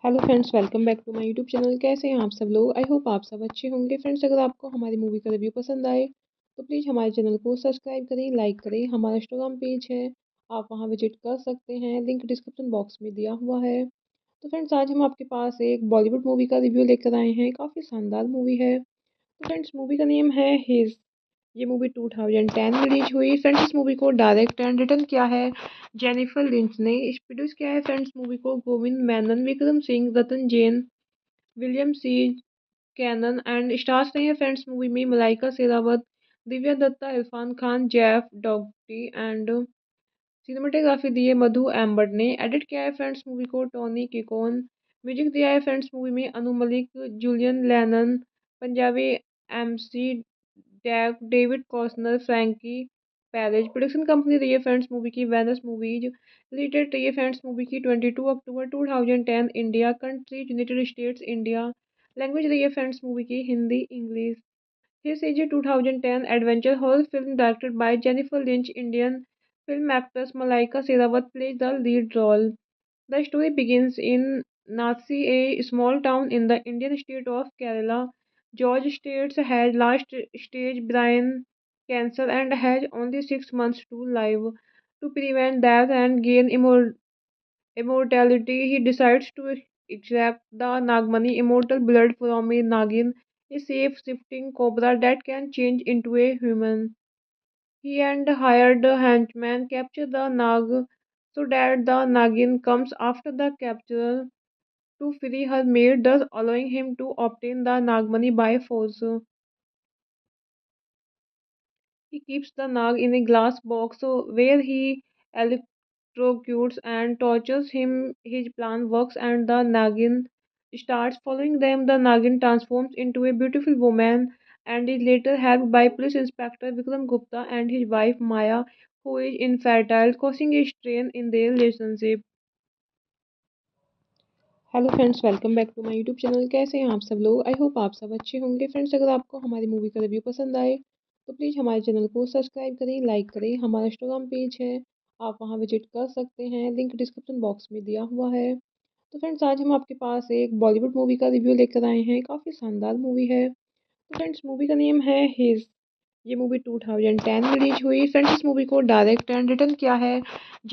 Hello friends, welcome back to my YouTube channel. कैसे हैं आप सब लोग? आई होप आप सब अच्छे होंगे। फ्रेंड्स, अगर आपको हमारी मूवी का रिव्यू पसंद आए तो प्लीज़ हमारे चैनल को सब्सक्राइब करें, लाइक करें। हमारा इंस्टाग्राम पेज है, आप वहां विजिट कर सकते हैं, लिंक डिस्क्रिप्शन बॉक्स में दिया हुआ है। तो फ्रेंड्स, आज हम आपके पास एक बॉलीवुड मूवी का रिव्यू लेकर आए हैं। काफ़ी शानदार मूवी है। तो फ्रेंड्स, मूवी का नेम है हिज। ये मूवी 2010 में रिलीज हुई। फ्रेंड्स, इस मूवी को डायरेक्ट एंड रिटर्न किया है जेनिफर लिंच ने। प्रोड्यूस किया है फ्रेंड्स मूवी को Govind Menon, Vikram Singh, Ratan Jain, William C Cannon and stars रहे हैं फ्रेंड्स मूवी में Malaika Sherawat, Divya Dutta, Irfan Khan, Jeff डॉगटी and cinematography दी है मधु एम्बर्ट ने। एडिट किया है फ्रेंड्स मूवी को टोनी किकोन। म्यूजिक दिया है फ्रेंड्स मूवी में Anu Malik, Julian Lennon, Punjabi MC deck, David कॉस्नर, Frankie Perez. Production company रही है फ्रेंड्स मूवी की वेनस मूवीज। रिलीज डेट रही है फ्रेंड्स मूवी की 22 अक्टूबर 2010 India. Country United states India. Language रही है फ्रेंड्स मूवी की Hindi English. This is a 2010 adventure horror film directed by Jennifer Lynch. Indian film actress Malaika Sherawat plays the lead role. The story begins in Nasi, a small town in the Indian state of Kerala. George States has last stage brain cancer and has only 6 months to live. To prevent death and gain immortality, he decides to extract the Nagmani, immortal blood from a Nagin, a shape-shifting cobra that can change into a human. He and hired henchmen capture the Nag so that the Nagin comes after the capture to free her mate, thus allowing him to obtain the Nagmani by force. He keeps the Nag in a glass box where he electrocutes and tortures him. His plan works and the Nagin starts following them. The Nagin transforms into a beautiful woman and is later helped by Police Inspector Vikram Gupta and his wife Maya, who is infertile, causing a strain in their relationship. Hello friends, welcome back to my YouTube channel. कैसे हैं आप सब लोग? I hope आप सब अच्छे होंगे। Friends, अगर आपको हमारी मूवी का रिव्यू पसंद आए तो प्लीज़ हमारे चैनल को सब्सक्राइब करें, लाइक करें। हमारा इंस्टाग्राम पेज है, आप वहां विजिट कर सकते हैं, लिंक डिस्क्रिप्शन बॉक्स में दिया हुआ है। तो फ्रेंड्स, आज हम आपके पास एक बॉलीवुड मूवी का रिव्यू लेकर आए हैं। काफ़ी शानदार मूवी है। तो फ्रेंड्स, मूवी का नेम है हिज। ये मूवी 2010 में रिलीज हुई। फ्रेंड्स, इस मूवी को डायरेक्ट एंड रिटर्न किया है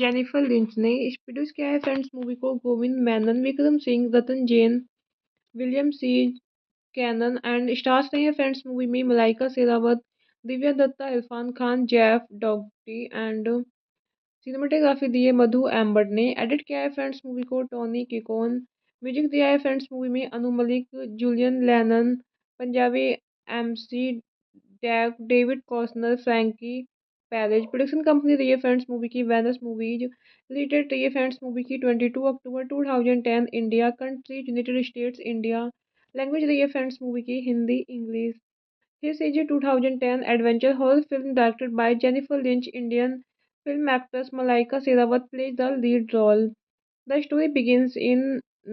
जेनिफर लिंच ने। प्रोड्यूस किया है फ्रेंड्स मूवी को Govind Menon, Vikram Singh, Ratan Jain, William C Cannon and stars रही है फ्रेंड्स मूवी में Malaika Sherawat, Divya Dutta, Irfan Khan, Jeff डॉगटी and cinematography दी है मधु एम्बर्ट ने। एडिट किया है फ्रेंड्स मूवी को टोनी किकोन। म्यूजिक दिया है फ्रेंड्स मूवी में Anu Malik, Julian Lennon, Punjabi MC deck, David कॉस्नर, Frankie Perez. Production company रही है फ्रेंड्स मूवी की वेनस मूवीज। रिलीज डेट रही है फ्रेंड्स मूवी की 22 अक्टूबर 2010 India. Country United states India. Language रही है फ्रेंड्स मूवी की Hindi English. This is a 2010 adventure horror film directed by Jennifer Lynch. Indian film actress Malaika Seravat plays the lead role. The story begins in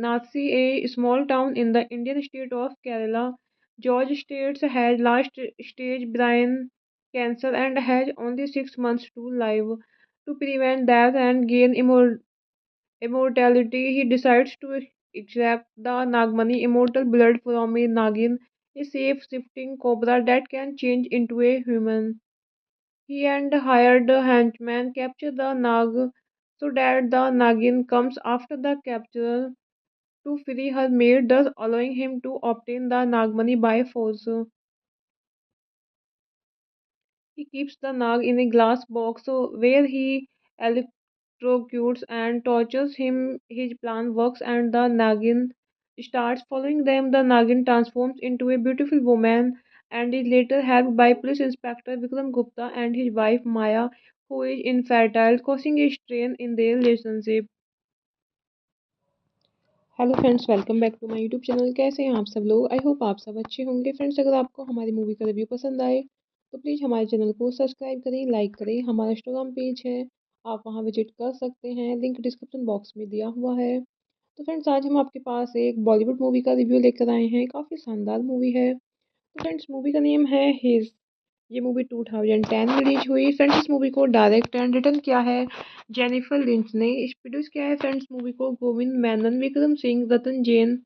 Nasi, a small town in the Indian state of Kerala. George States has last stage brain cancer and has only 6 months to live. To prevent death and gain immortality, he decides to extract the Nagmani, immortal blood from a Nagin, a shape-shifting cobra that can change into a human. He and hired henchmen capture the Nag so that the Nagin comes after the capture to free her mate, thus allowing him to obtain the Nagmani by force. He keeps the Nag in a glass box where he electrocutes and tortures him. His plan works and the Nagin starts following them. The Nagin transforms into a beautiful woman and is later helped by Police Inspector Vikram Gupta and his wife Maya, who is infertile, causing a strain in their relationship. Hello friends, welcome back to my YouTube channel. कैसे हैं आप सब लोग? I hope आप सब अच्छे होंगे। Friends, अगर आपको हमारी मूवी का रिव्यू पसंद आए तो प्लीज़ हमारे चैनल को सब्सक्राइब करें, लाइक करें। हमारा इंस्टाग्राम पेज है, आप वहां विजिट कर सकते हैं, लिंक डिस्क्रिप्शन बॉक्स में दिया हुआ है। तो फ्रेंड्स, आज हम आपके पास एक बॉलीवुड मूवी का रिव्यू लेकर आए हैं। काफ़ी शानदार मूवी है। तो फ्रेंड्स, मूवी का नेम है हिज। ये मूवी 2010 में रिलीज हुई। फ्रेंड्स, इस मूवी को डायरेक्ट एंड रिटर्न किया है जेनिफर लिंच ने। प्रोड्यूस किया है फ्रेंड्स मूवी को Govind Menon, Vikram Singh, Ratan Jain,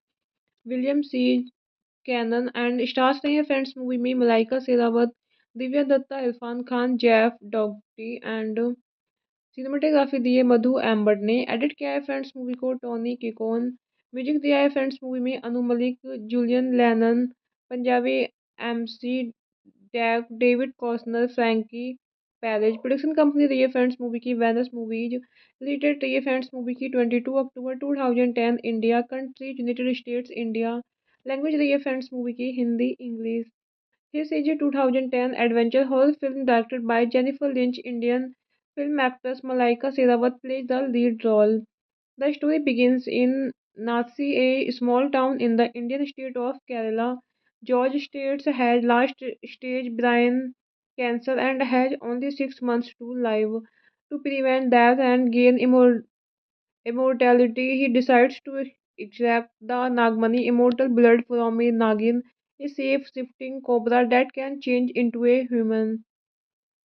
William C Cannon and stars रहे हैं फ्रेंड्स मूवी में Malaika Sherawat, Divya Dutta, Irfan Khan, Jeff डॉगटी and cinematography दी है मधु एम्बर्ट ने। एडिट किया है फ्रेंड्स मूवी को टोनी किकोन। म्यूजिक दिया है फ्रेंड्स मूवी में Anu Malik, Julian Lennon, Punjabi MC deck, David कॉस्नर, Frankie Perez. Production company रही है फ्रेंड्स मूवी की वेनस मूवीज। रिलीज डेट रही है फ्रेंड्स मूवी की 22 अक्टूबर 2010 India. Country United states India. Language रही है फ्रेंड्स मूवी की Hindi English. This is a 2010 adventure horror film directed by Jennifer Lynch. Indian film actress Malaika Seravat plays the lead role. The story begins in Nasi, a small town in the Indian state of Kerala. George States has last stage brain cancer and has only 6 months to live. To prevent death and gain immortality, he decides to extract the Nagmani, immortal blood from a Nagin, a shape-shifting cobra that can change into a human.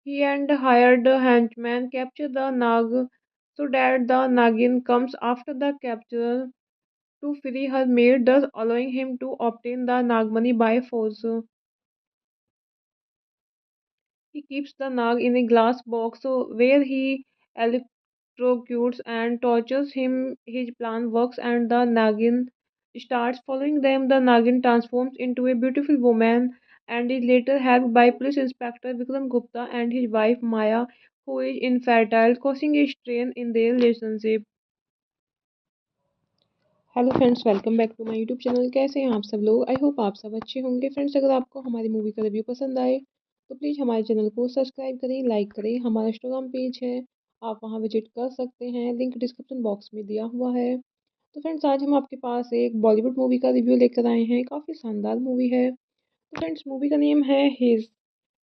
He and hired henchmen capture the Nag so that the Nagin comes after the capture to free her mate, thus allowing him to obtain the Nagmani by force. He keeps the Nag in a glass box where he electrocutes and tortures him. His plan works and the Nagin starts following them. The Nagin transforms into a beautiful woman and is later helped by Police Inspector Vikram Gupta and his wife Maya, who is infertile, causing a strain in their relationship. Hello friends, welcome back to my YouTube channel. कैसे हैं आप सब लोग? I hope आप सब अच्छे होंगे। Friends, अगर आपको हमारी मूवी का रिव्यू पसंद आए तो प्लीज़ हमारे चैनल को सब्सक्राइब करें, लाइक करें। हमारा इंस्टाग्राम पेज है, आप वहां विजिट कर सकते हैं, लिंक डिस्क्रिप्शन बॉक्स में दिया हुआ है। तो फ्रेंड्स, आज हम आपके पास एक बॉलीवुड मूवी का रिव्यू लेकर आए हैं। काफ़ी शानदार मूवी है। तो फ्रेंड्स, मूवी का नेम है हिज।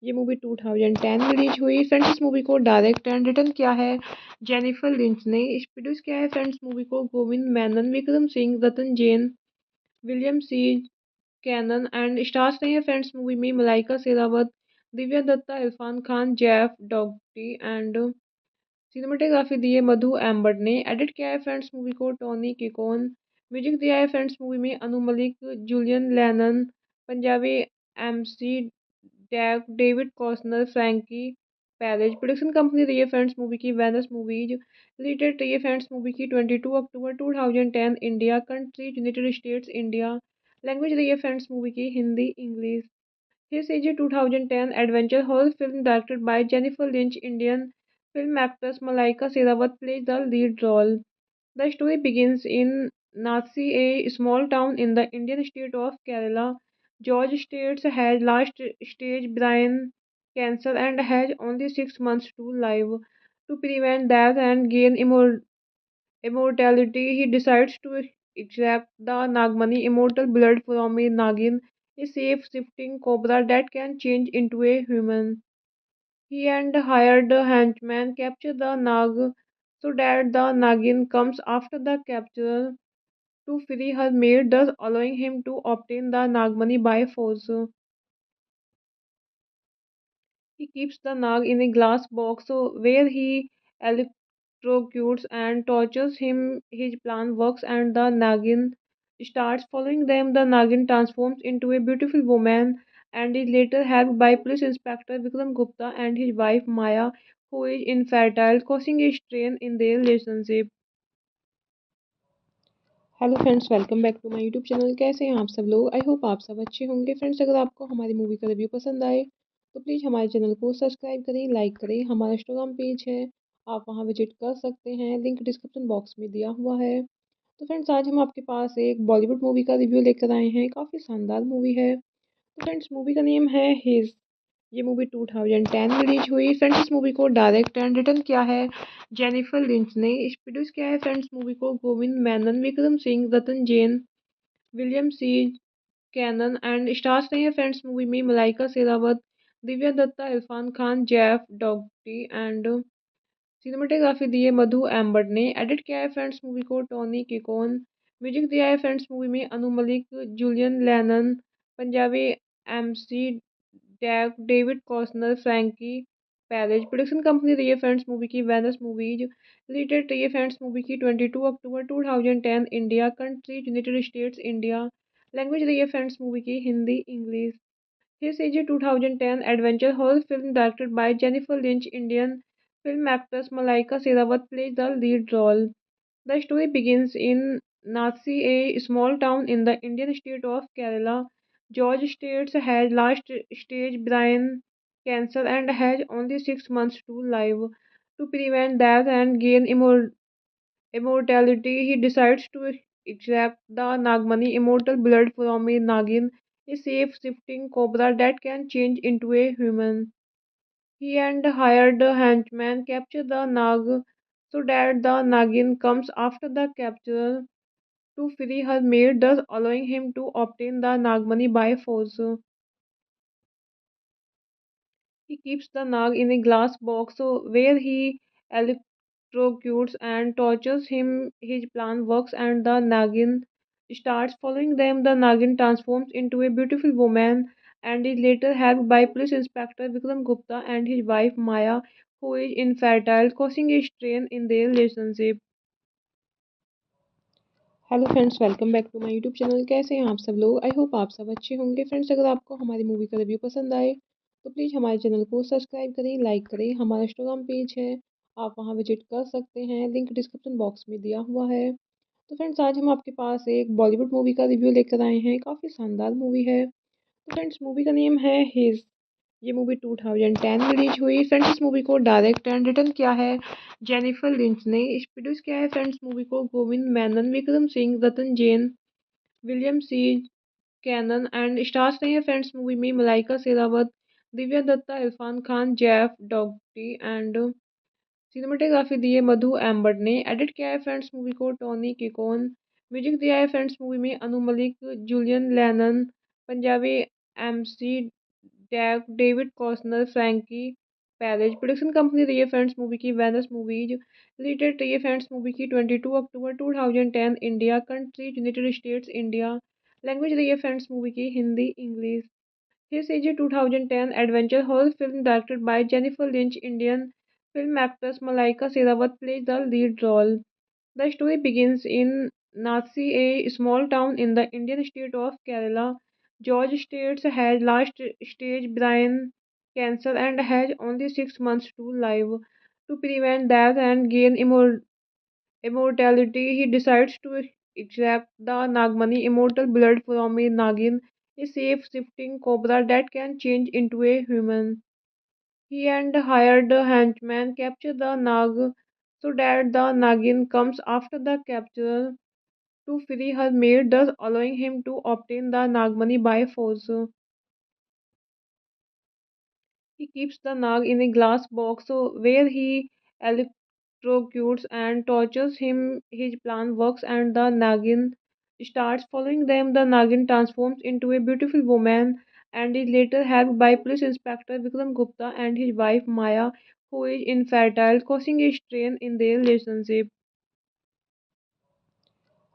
ये मूवी 2010 में रिलीज हुई। फ्रेंड्स, इस मूवी को डायरेक्ट एंड रिटर्न किया है जेनिफर लिंच ने। प्रोड्यूस किया है फ्रेंड्स मूवी को Govind Menon, Vikram Singh, Ratan Jain, William C Cannon and stars रहे हैं फ्रेंड्स मूवी में Malaika Sherawat, Divya Dutta, Irfan Khan, Jeff डॉगटी and cinematography दी है मधु एम्बर्ट ने। एडिट किया है फ्रेंड्स मूवी को टोनी किकोन। म्यूजिक दिया है फ्रेंड्स मूवी में Anu Malik, Julian Lennon, Punjabi MC deck, David कॉस्नर, Frankie Perez. Production company रही है फ्रेंड्स मूवी की वेनस मूवीज। रिलीज डेट रही है फ्रेंड्स मूवी की 22 अक्टूबर 2010 India. Country United states India. Language रही है फ्रेंड्स मूवी की Hindi, English. This is a 2010 adventure horror film directed by Jennifer Lynch. Indian film actress Malaika Sherawat plays the lead role. The story begins in Nasi, a small town in the Indian state of Kerala. George States has last stage brain cancer and has only 6 months to live. To prevent death and gain immortality, he decides to extract the Nagmani, immortal blood from a Nagin, a shape-shifting cobra that can change into a human. He and hired henchmen capture the Nag so that the Nagin comes after the capture to free her maid, thus allowing him to obtain the Nagmani by force. He keeps the Nag in a glass box where he electrocutes and tortures him. His plan works and the Nagin starts following them. The Nagin transforms into a beautiful woman and is later helped by Police Inspector Vikram Gupta and his wife Maya, who is infertile, causing a strain in their relationship. Hello friends, welcome back to my YouTube channel. कैसे हैं आप सब लोग? I hope आप सब अच्छे होंगे। Friends, अगर आपको हमारी मूवी का रिव्यू पसंद आए तो प्लीज़ हमारे चैनल को सब्सक्राइब करें, लाइक करें। हमारा इंस्टाग्राम पेज है, आप वहां विजिट कर सकते हैं, लिंक डिस्क्रिप्शन बॉक्स में दिया हुआ है। तो फ्रेंड्स, आज हम आपके पास एक बॉलीवुड मूवी का रिव्यू लेकर आए हैं। काफ़ी शानदार मूवी है। तो फ्रेंड्स, मूवी का नेम है हिज। ये मूवी 2010 में रिलीज हुई। फ्रेंड्स, इस मूवी को डायरेक्ट एंड रिटर्न किया है जेनिफर लिंच ने। इस प्रोड्यूस किया है फ्रेंड्स मूवी को Govind Menon, Vikram Singh, Ratan Jain, William C Cannon and stars रहे हैं फ्रेंड्स मूवी में Malaika Sherawat, Divya Dutta, Irfan Khan, Jeff डॉगटी and cinematography दी है मधु एम्बर्ट ने। एडिट किया है फ्रेंड्स मूवी को टोनी किकोन। म्यूजिक दिया है फ्रेंड्स मूवी में Anu Malik, Julian Lennon, Punjabi MC deck, David कॉस्नर, Frankie Perez. Production company रही है फ्रेंड्स मूवी की वेनस मूवीज। रिलीज डेट रही है फ्रेंड्स मूवी की 22 अक्टूबर 2010 India. Country United states India. Language रही है फ्रेंड्स मूवी की Hindi, English. This is a 2010 adventure horror film directed by Jennifer Lynch. Indian film actress Malaika Sherawat plays the lead role. The story begins in Nasi, a small town in the Indian state of Kerala. George States has last stage brain cancer and has only 6 months to live. To prevent death and gain immortality, he decides to extract the Nagmani, immortal blood from a Nagin, a shape-shifting cobra that can change into a human. He and hired henchmen capture the Nag so that the Nagin comes after the capture to free her maid, thus allowing him to obtain the Nagmani by force. He keeps the Nag in a glass box where he electrocutes and tortures him. His plan works and the Nagin starts following them. The Nagin transforms into a beautiful woman and is later helped by Police Inspector Vikram Gupta and his wife Maya, who is infertile, causing a strain in their relationship. Hello friends, welcome back to my YouTube channel. कैसे हैं आप सब लोग? I hope आप सब अच्छे होंगे। Friends, अगर आपको हमारी मूवी का रिव्यू पसंद आए तो प्लीज़ हमारे चैनल को सब्सक्राइब करें, लाइक करें। हमारा इंस्टाग्राम पेज है, आप वहां विजिट कर सकते हैं, लिंक डिस्क्रिप्शन बॉक्स में दिया हुआ है। तो फ्रेंड्स, आज हम आपके पास एक बॉलीवुड मूवी का रिव्यू लेकर आए हैं। काफ़ी शानदार मूवी है। तो फ्रेंड्स, मूवी का नेम है हिज। ये मूवी 2010 में रिलीज हुई। फ्रेंड्स, इस मूवी को डायरेक्ट एंड रिटर्न किया है जेनिफर लिंच ने। इस प्रोड्यूस किया है फ्रेंड्स मूवी को Govind Menon, Vikram Singh, Ratan Jain, William C Cannon and stars रहे हैं फ्रेंड्स मूवी में Malaika Sherawat, Divya Dutta, Irfan Khan, Jeff डॉगटी and cinematography दी है मधु एम्बर्ट ने। एडिट किया है फ्रेंड्स मूवी को टोनी किकोन। म्यूजिक दिया है फ्रेंड्स मूवी में Anu Malik, Julian Lennon, Punjabi MC deck, David कॉस्नर, Frankie Perez. Production company रही है फ्रेंड्स मूवी की वेनस मूवीज। रिलीज डेट रही है फ्रेंड्स मूवी की 22 अक्टूबर 2010 India. Country United states India. Language रही है फ्रेंड्स मूवी की Hindi, English. This is a 2010 adventure horror film directed by Jennifer Lynch. Indian film actress Malaika Sherawat plays the lead role. The story begins in Nasi, a small town in the Indian state of Kerala. George States has last stage brain cancer and has only 6 months to live. To prevent death and gain immortality, he decides to extract the Nagmani immortal blood from a Nagin, a shape-shifting cobra that can change into a human. He and hired a henchman capture the Nag so that the Nagin comes after the capture to free her maid, thus allowing him to obtain the Nagmani by force. He keeps the Nag in a glass box where he electrocutes and tortures him. His plan works and the Nagin starts following them. The Nagin transforms into a beautiful woman and is later helped by Police Inspector Vikram Gupta and his wife Maya, who is infertile, causing a strain in their relationship.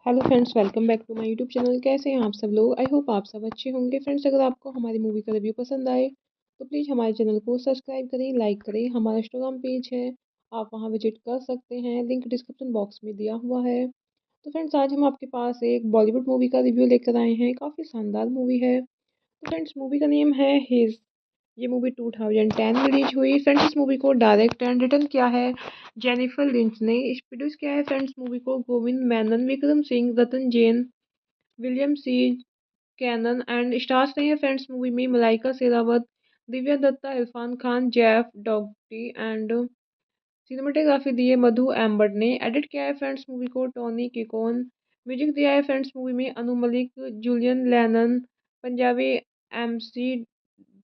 Hello friends, welcome back to my YouTube channel. कैसे हैं आप सब लोग? I hope आप सब अच्छे होंगे। Friends, अगर आपको हमारी मूवी का रिव्यू पसंद आए तो प्लीज़ हमारे चैनल को सब्सक्राइब करें, लाइक करें। हमारा इंस्टाग्राम पेज है, आप वहां विजिट कर सकते हैं, लिंक डिस्क्रिप्शन बॉक्स में दिया हुआ है। तो फ्रेंड्स, आज हम आपके पास एक बॉलीवुड मूवी का रिव्यू लेकर आए हैं। काफ़ी शानदार मूवी है। तो फ्रेंड्स, मूवी का नेम है हिज। ये मूवी 2010 में रिलीज हुई। फ्रेंड्स, इस मूवी को डायरेक्ट एंड रिटर्न किया है जेनिफर लिंच ने। इस प्रोड्यूस किया है फ्रेंड्स मूवी को Govind Menon, Vikram Singh, Ratan Jain, William C Cannon and stars रहे हैं फ्रेंड्स मूवी में Malaika Sherawat, Divya Dutta, Irfan Khan, Jeff डॉगटी and cinematography दी है मधु एम्बर्ट ने। एडिट किया है फ्रेंड्स मूवी को टोनी किकोन। म्यूजिक दिया है फ्रेंड्स मूवी में Anu Malik, Julian Lennon, Punjabi MC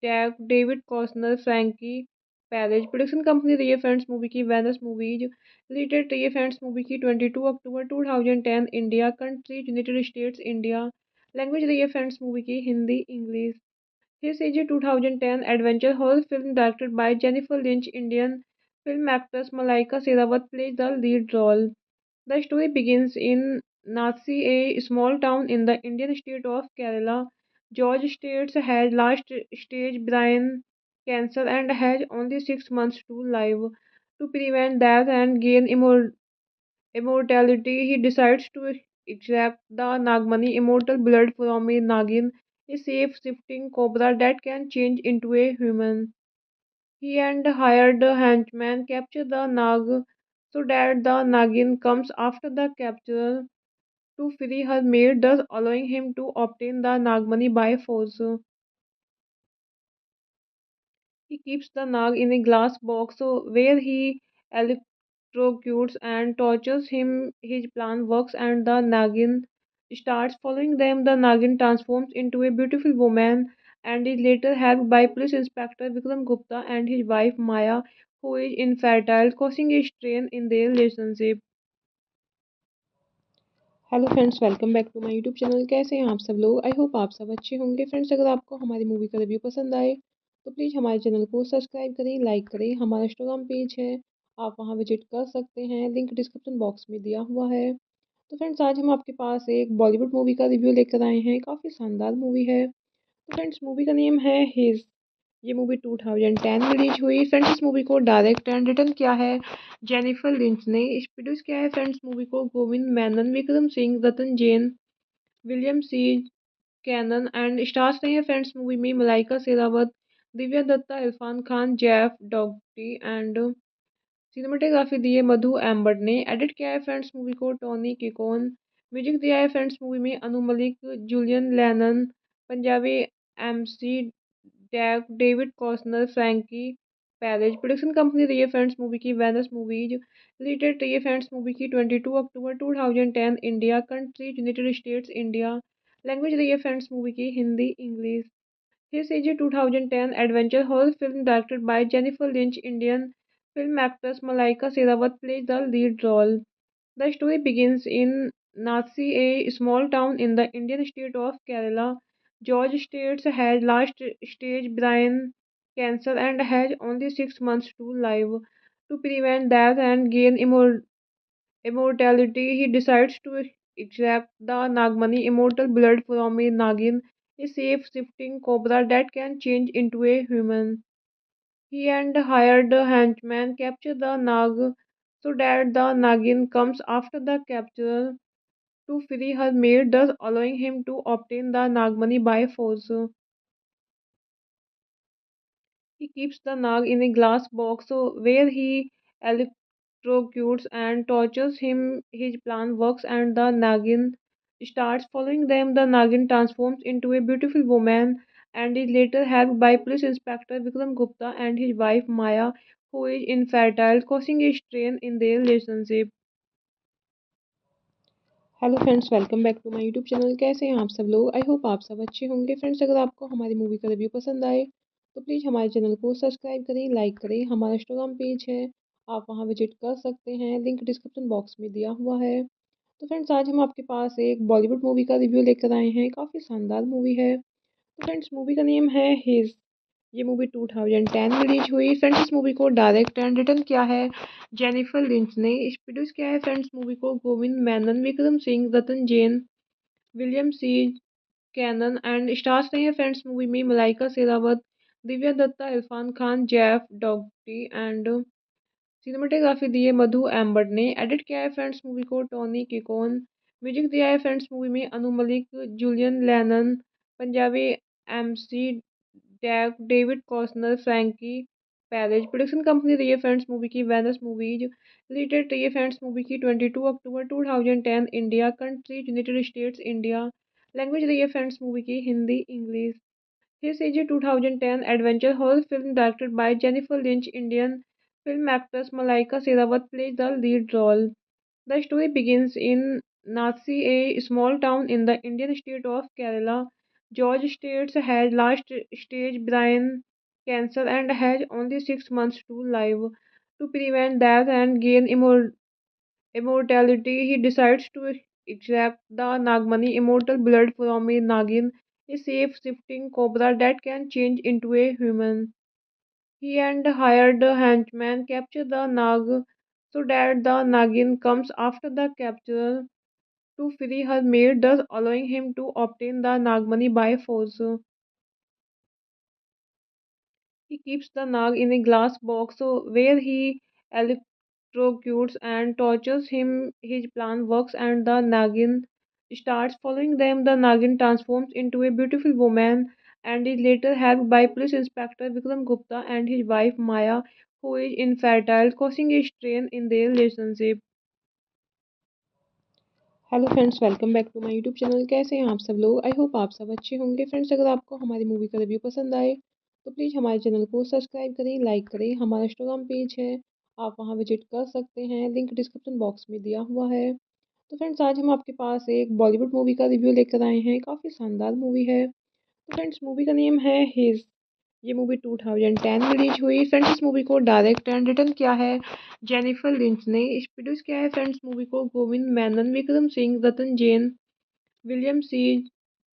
deck, David कॉस्नर, Frankie Perez. Production company रही है फ्रेंड्स मूवी की वेनस मूवीज। रिलीज डेट रही है फ्रेंड्स मूवी की 22 अक्टूबर 2010 India. Country United states India. Language रही है फ्रेंड्स मूवी की Hindi English. This is a 2010 adventure horror film directed by Jennifer Lynch. Indian film actress Malaika Sherawat plays the lead role. The story begins in Nasi, a small town in the Indian state of Kerala. George States has last stage brain cancer and has only 6 months to live. To prevent death and gain immortality, he decides to extract the Nagmani immortal blood from a Nagin, a shape-shifting cobra that can change into a human. He and hired a henchman capture the Nag so that the Nagin comes after the capture to free her maid, thus allowing him to obtain the Nagmani by force. He keeps the Nag in a glass box where he electrocutes and tortures him. His plan works and the Nagin starts following them. The Nagin transforms into a beautiful woman and is later helped by Police Inspector Vikram Gupta and his wife Maya, who is infertile, causing a strain in their relationship. Hello friends, welcome back to my YouTube channel. कैसे हैं आप सब लोग? I hope आप सब अच्छे होंगे। Friends, अगर आपको हमारी मूवी का रिव्यू पसंद आए तो प्लीज़ हमारे चैनल को सब्सक्राइब करें, लाइक करें। हमारा इंस्टाग्राम पेज है, आप वहां विजिट कर सकते हैं, लिंक डिस्क्रिप्शन बॉक्स में दिया हुआ है। तो फ्रेंड्स, आज हम आपके पास एक बॉलीवुड मूवी का रिव्यू लेकर आए हैं। काफ़ी शानदार मूवी है। तो फ्रेंड्स, मूवी का नेम है हिज। ये मूवी 2010 में रिलीज हुई। फ्रेंड्स, इस मूवी को डायरेक्ट एंड रिटर्न किया है जेनिफर लिंच ने। इस प्रोड्यूस किया है फ्रेंड्स मूवी को Govind Menon, Vikram Singh, Ratan Jain, William C Cannon and stars रहे हैं फ्रेंड्स मूवी में Malaika Sherawat, Divya Dutta, Irfan Khan, Jeff डॉगटी and cinematography दी है मधु एम्बर्ट ने। एडिट किया है फ्रेंड्स मूवी को टोनी किकोन। म्यूजिक दिया है फ्रेंड्स मूवी में Anu Malik, Julian Lennon, Punjabi MC deck, David कॉस्नर, Frankie Perez. Production company रही है फ्रेंड्स मूवी की वेनस मूवीज। रिलीज डेट रही है फ्रेंड्स मूवी की 22 अक्टूबर 2010 India. Country United states India. Language रही है फ्रेंड्स मूवी की Hindi English. This is a 2010 adventure horror film directed by Jennifer Lynch. Indian film actress Malaika Sherawat plays the lead role. The story begins in Nasi, a small town in the Indian state of Kerala. George States has last stage brain cancer and has only 6 months to live. To prevent death and gain immortality, he decides to extract the Nagmani immortal blood from a Nagin, a shape-shifting cobra that can change into a human. He and hired a henchman capture the Nag so that the Nagin comes after the capture to free her maid, thus allowing him to obtain the Nagmani by force. He keeps the Nag in a glass box where he electrocutes and tortures him. His plan works and the Nagin starts following them, the Nagin transforms into a beautiful woman and is later helped by Police Inspector Vikram Gupta and his wife Maya, who is infertile, causing a strain in their relationship. Hello friends, welcome back to my YouTube channel. कैसे हैं आप सब लोग? I hope आप सब अच्छे होंगे। Friends, अगर आपको हमारी मूवी का रिव्यू पसंद आए तो प्लीज़ हमारे चैनल को सब्सक्राइब करें, लाइक करें। हमारा इंस्टाग्राम पेज है, आप वहां विजिट कर सकते हैं, लिंक डिस्क्रिप्शन बॉक्स में दिया हुआ है। तो फ्रेंड्स, आज हम आपके पास एक बॉलीवुड मूवी का रिव्यू लेकर आए हैं। काफ़ी शानदार मूवी है। तो फ्रेंड्स, मूवी का नेम है हिज। ये मूवी 2010 में रिलीज हुई। फ्रेंड्स, इस मूवी को डायरेक्ट एंड रिटर्न किया है जेनिफर लिंच ने। इस प्रोड्यूस किया है फ्रेंड्स मूवी को Govind Menon, Vikram Singh, Ratan Jain, William C Cannon and stars रहे हैं फ्रेंड्स मूवी में Malaika Sherawat, Divya Dutta, Irfan Khan, Jeff डॉगटी and cinematography दी है मधु एम्बर्ट ने। एडिट किया है फ्रेंड्स मूवी को टोनी किकोन। म्यूजिक दिया है फ्रेंड्स मूवी में Anu Malik, Julian Lennon, Punjabi MC deck, David कॉस्नर, Frankie Perez. Production company रही है फ्रेंड्स मूवी की वेनस मूवीज। रिलीज डेट रही है फ्रेंड्स मूवी की 22 अक्टूबर 2010 India. Country United states India. Language रही है फ्रेंड्स मूवी की Hindi English. This is a 2010 adventure horror film directed by Jennifer Lynch. Indian film actress Malaika Sherawat plays the lead role. The story begins in Nasi, a small town in the Indian state of Kerala. George States has last stage brain cancer and has only 6 months to live. To prevent death and gain immortality, he decides to extract the Nagmani, immortal blood from a Nagin, a shape-shifting cobra that can change into a human. He and hired henchmen capture the Nag so that the Nagin comes after the capture to free her mate, thus allowing him to obtain the Nagmani by force. He keeps the Nag in a glass box where he electrocutes and tortures him. His plan works and the Nagin starts following them. The Nagin transforms into a beautiful woman and is later helped by Police Inspector Vikram Gupta and his wife Maya, who is infertile, causing a strain in their relationship. Hello friends, welcome back to my YouTube channel. कैसे हैं आप सब लोग? I hope आप सब अच्छे होंगे। Friends, अगर आपको हमारी मूवी का रिव्यू पसंद आए तो प्लीज़ हमारे चैनल को सब्सक्राइब करें, लाइक करें। हमारा इंस्टाग्राम पेज है, आप वहां विजिट कर सकते हैं, लिंक डिस्क्रिप्शन बॉक्स में दिया हुआ है। तो फ्रेंड्स, आज हम आपके पास एक बॉलीवुड मूवी का रिव्यू लेकर आए हैं। काफ़ी शानदार मूवी है। तो फ्रेंड्स, मूवी का नेम है हिज। ये मूवी 2010 में रिलीज हुई। फ्रेंड्स, इस मूवी को डायरेक्ट एंड रिटर्न किया है जेनिफर लिंच ने। इस प्रोड्यूस किया है फ्रेंड्स मूवी को Govind Menon, Vikram Singh, Ratan Jain, William C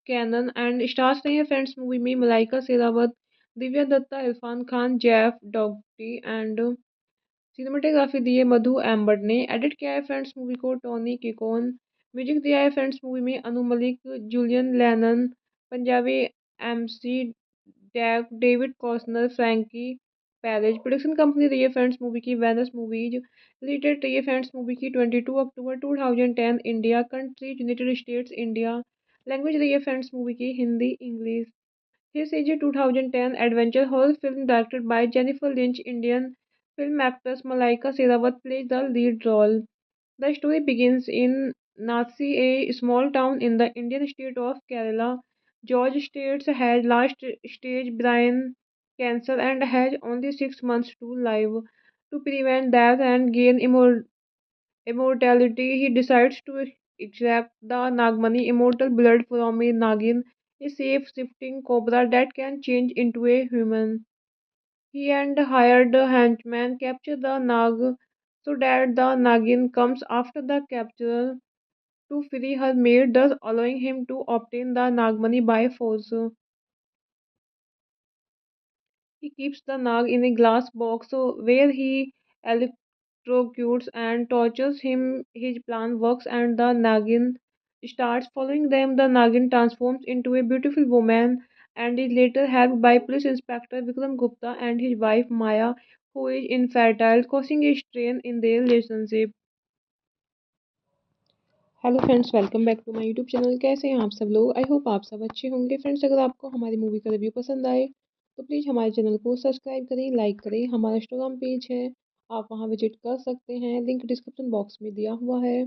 Cannon and stars रहे हैं फ्रेंड्स मूवी में Malaika Sherawat, Divya Dutta, Irfan Khan, Jeff डॉगटी and cinematography दी है मधु एम्बर्ट ने। एडिट किया है फ्रेंड्स मूवी को टोनी किकोन। म्यूजिक दिया है फ्रेंड्स मूवी में Anu Malik, Julian Lennon, Punjabi MC deck, David कॉस्नर, Frankie Perez. Production company रही है फ्रेंड्स मूवी की वेनस मूवीज। रिलीज डेट रही है फ्रेंड्स मूवी की 22 अक्टूबर 2010 India. Country United states India. Language रही है फ्रेंड्स मूवी की Hindi English. This is a 2010 adventure horror film directed by Jennifer Lynch. Indian film actress Malaika Sherawat plays the lead role. The story begins in Nasi, a small town in the Indian state of Kerala. George States has last stage brain cancer and has only 6 months to live. To prevent death and gain immortality, he decides to extract the Nagmani, immortal blood from a Nagin, a shape-shifting cobra that can change into a human. He and hired henchmen capture the Nag so that the Nagin comes after the capture to free her mate, thus allowing him to obtain the Nagmani by force. He keeps the Nag in a glass box where he electrocutes and tortures him. His plan works and the Nagin starts following them. The Nagin transforms into a beautiful woman and is later helped by Police Inspector Vikram Gupta and his wife Maya, who is infertile, causing a strain in their relationship. Hello friends, welcome back to my YouTube channel. कैसे हैं आप सब लोग? I hope आप सब अच्छे होंगे। Friends, अगर आपको हमारी मूवी का रिव्यू पसंद आए तो प्लीज़ हमारे चैनल को सब्सक्राइब करें, लाइक करें। हमारा इंस्टाग्राम पेज है, आप वहां विजिट कर सकते हैं, लिंक डिस्क्रिप्शन बॉक्स में दिया हुआ है।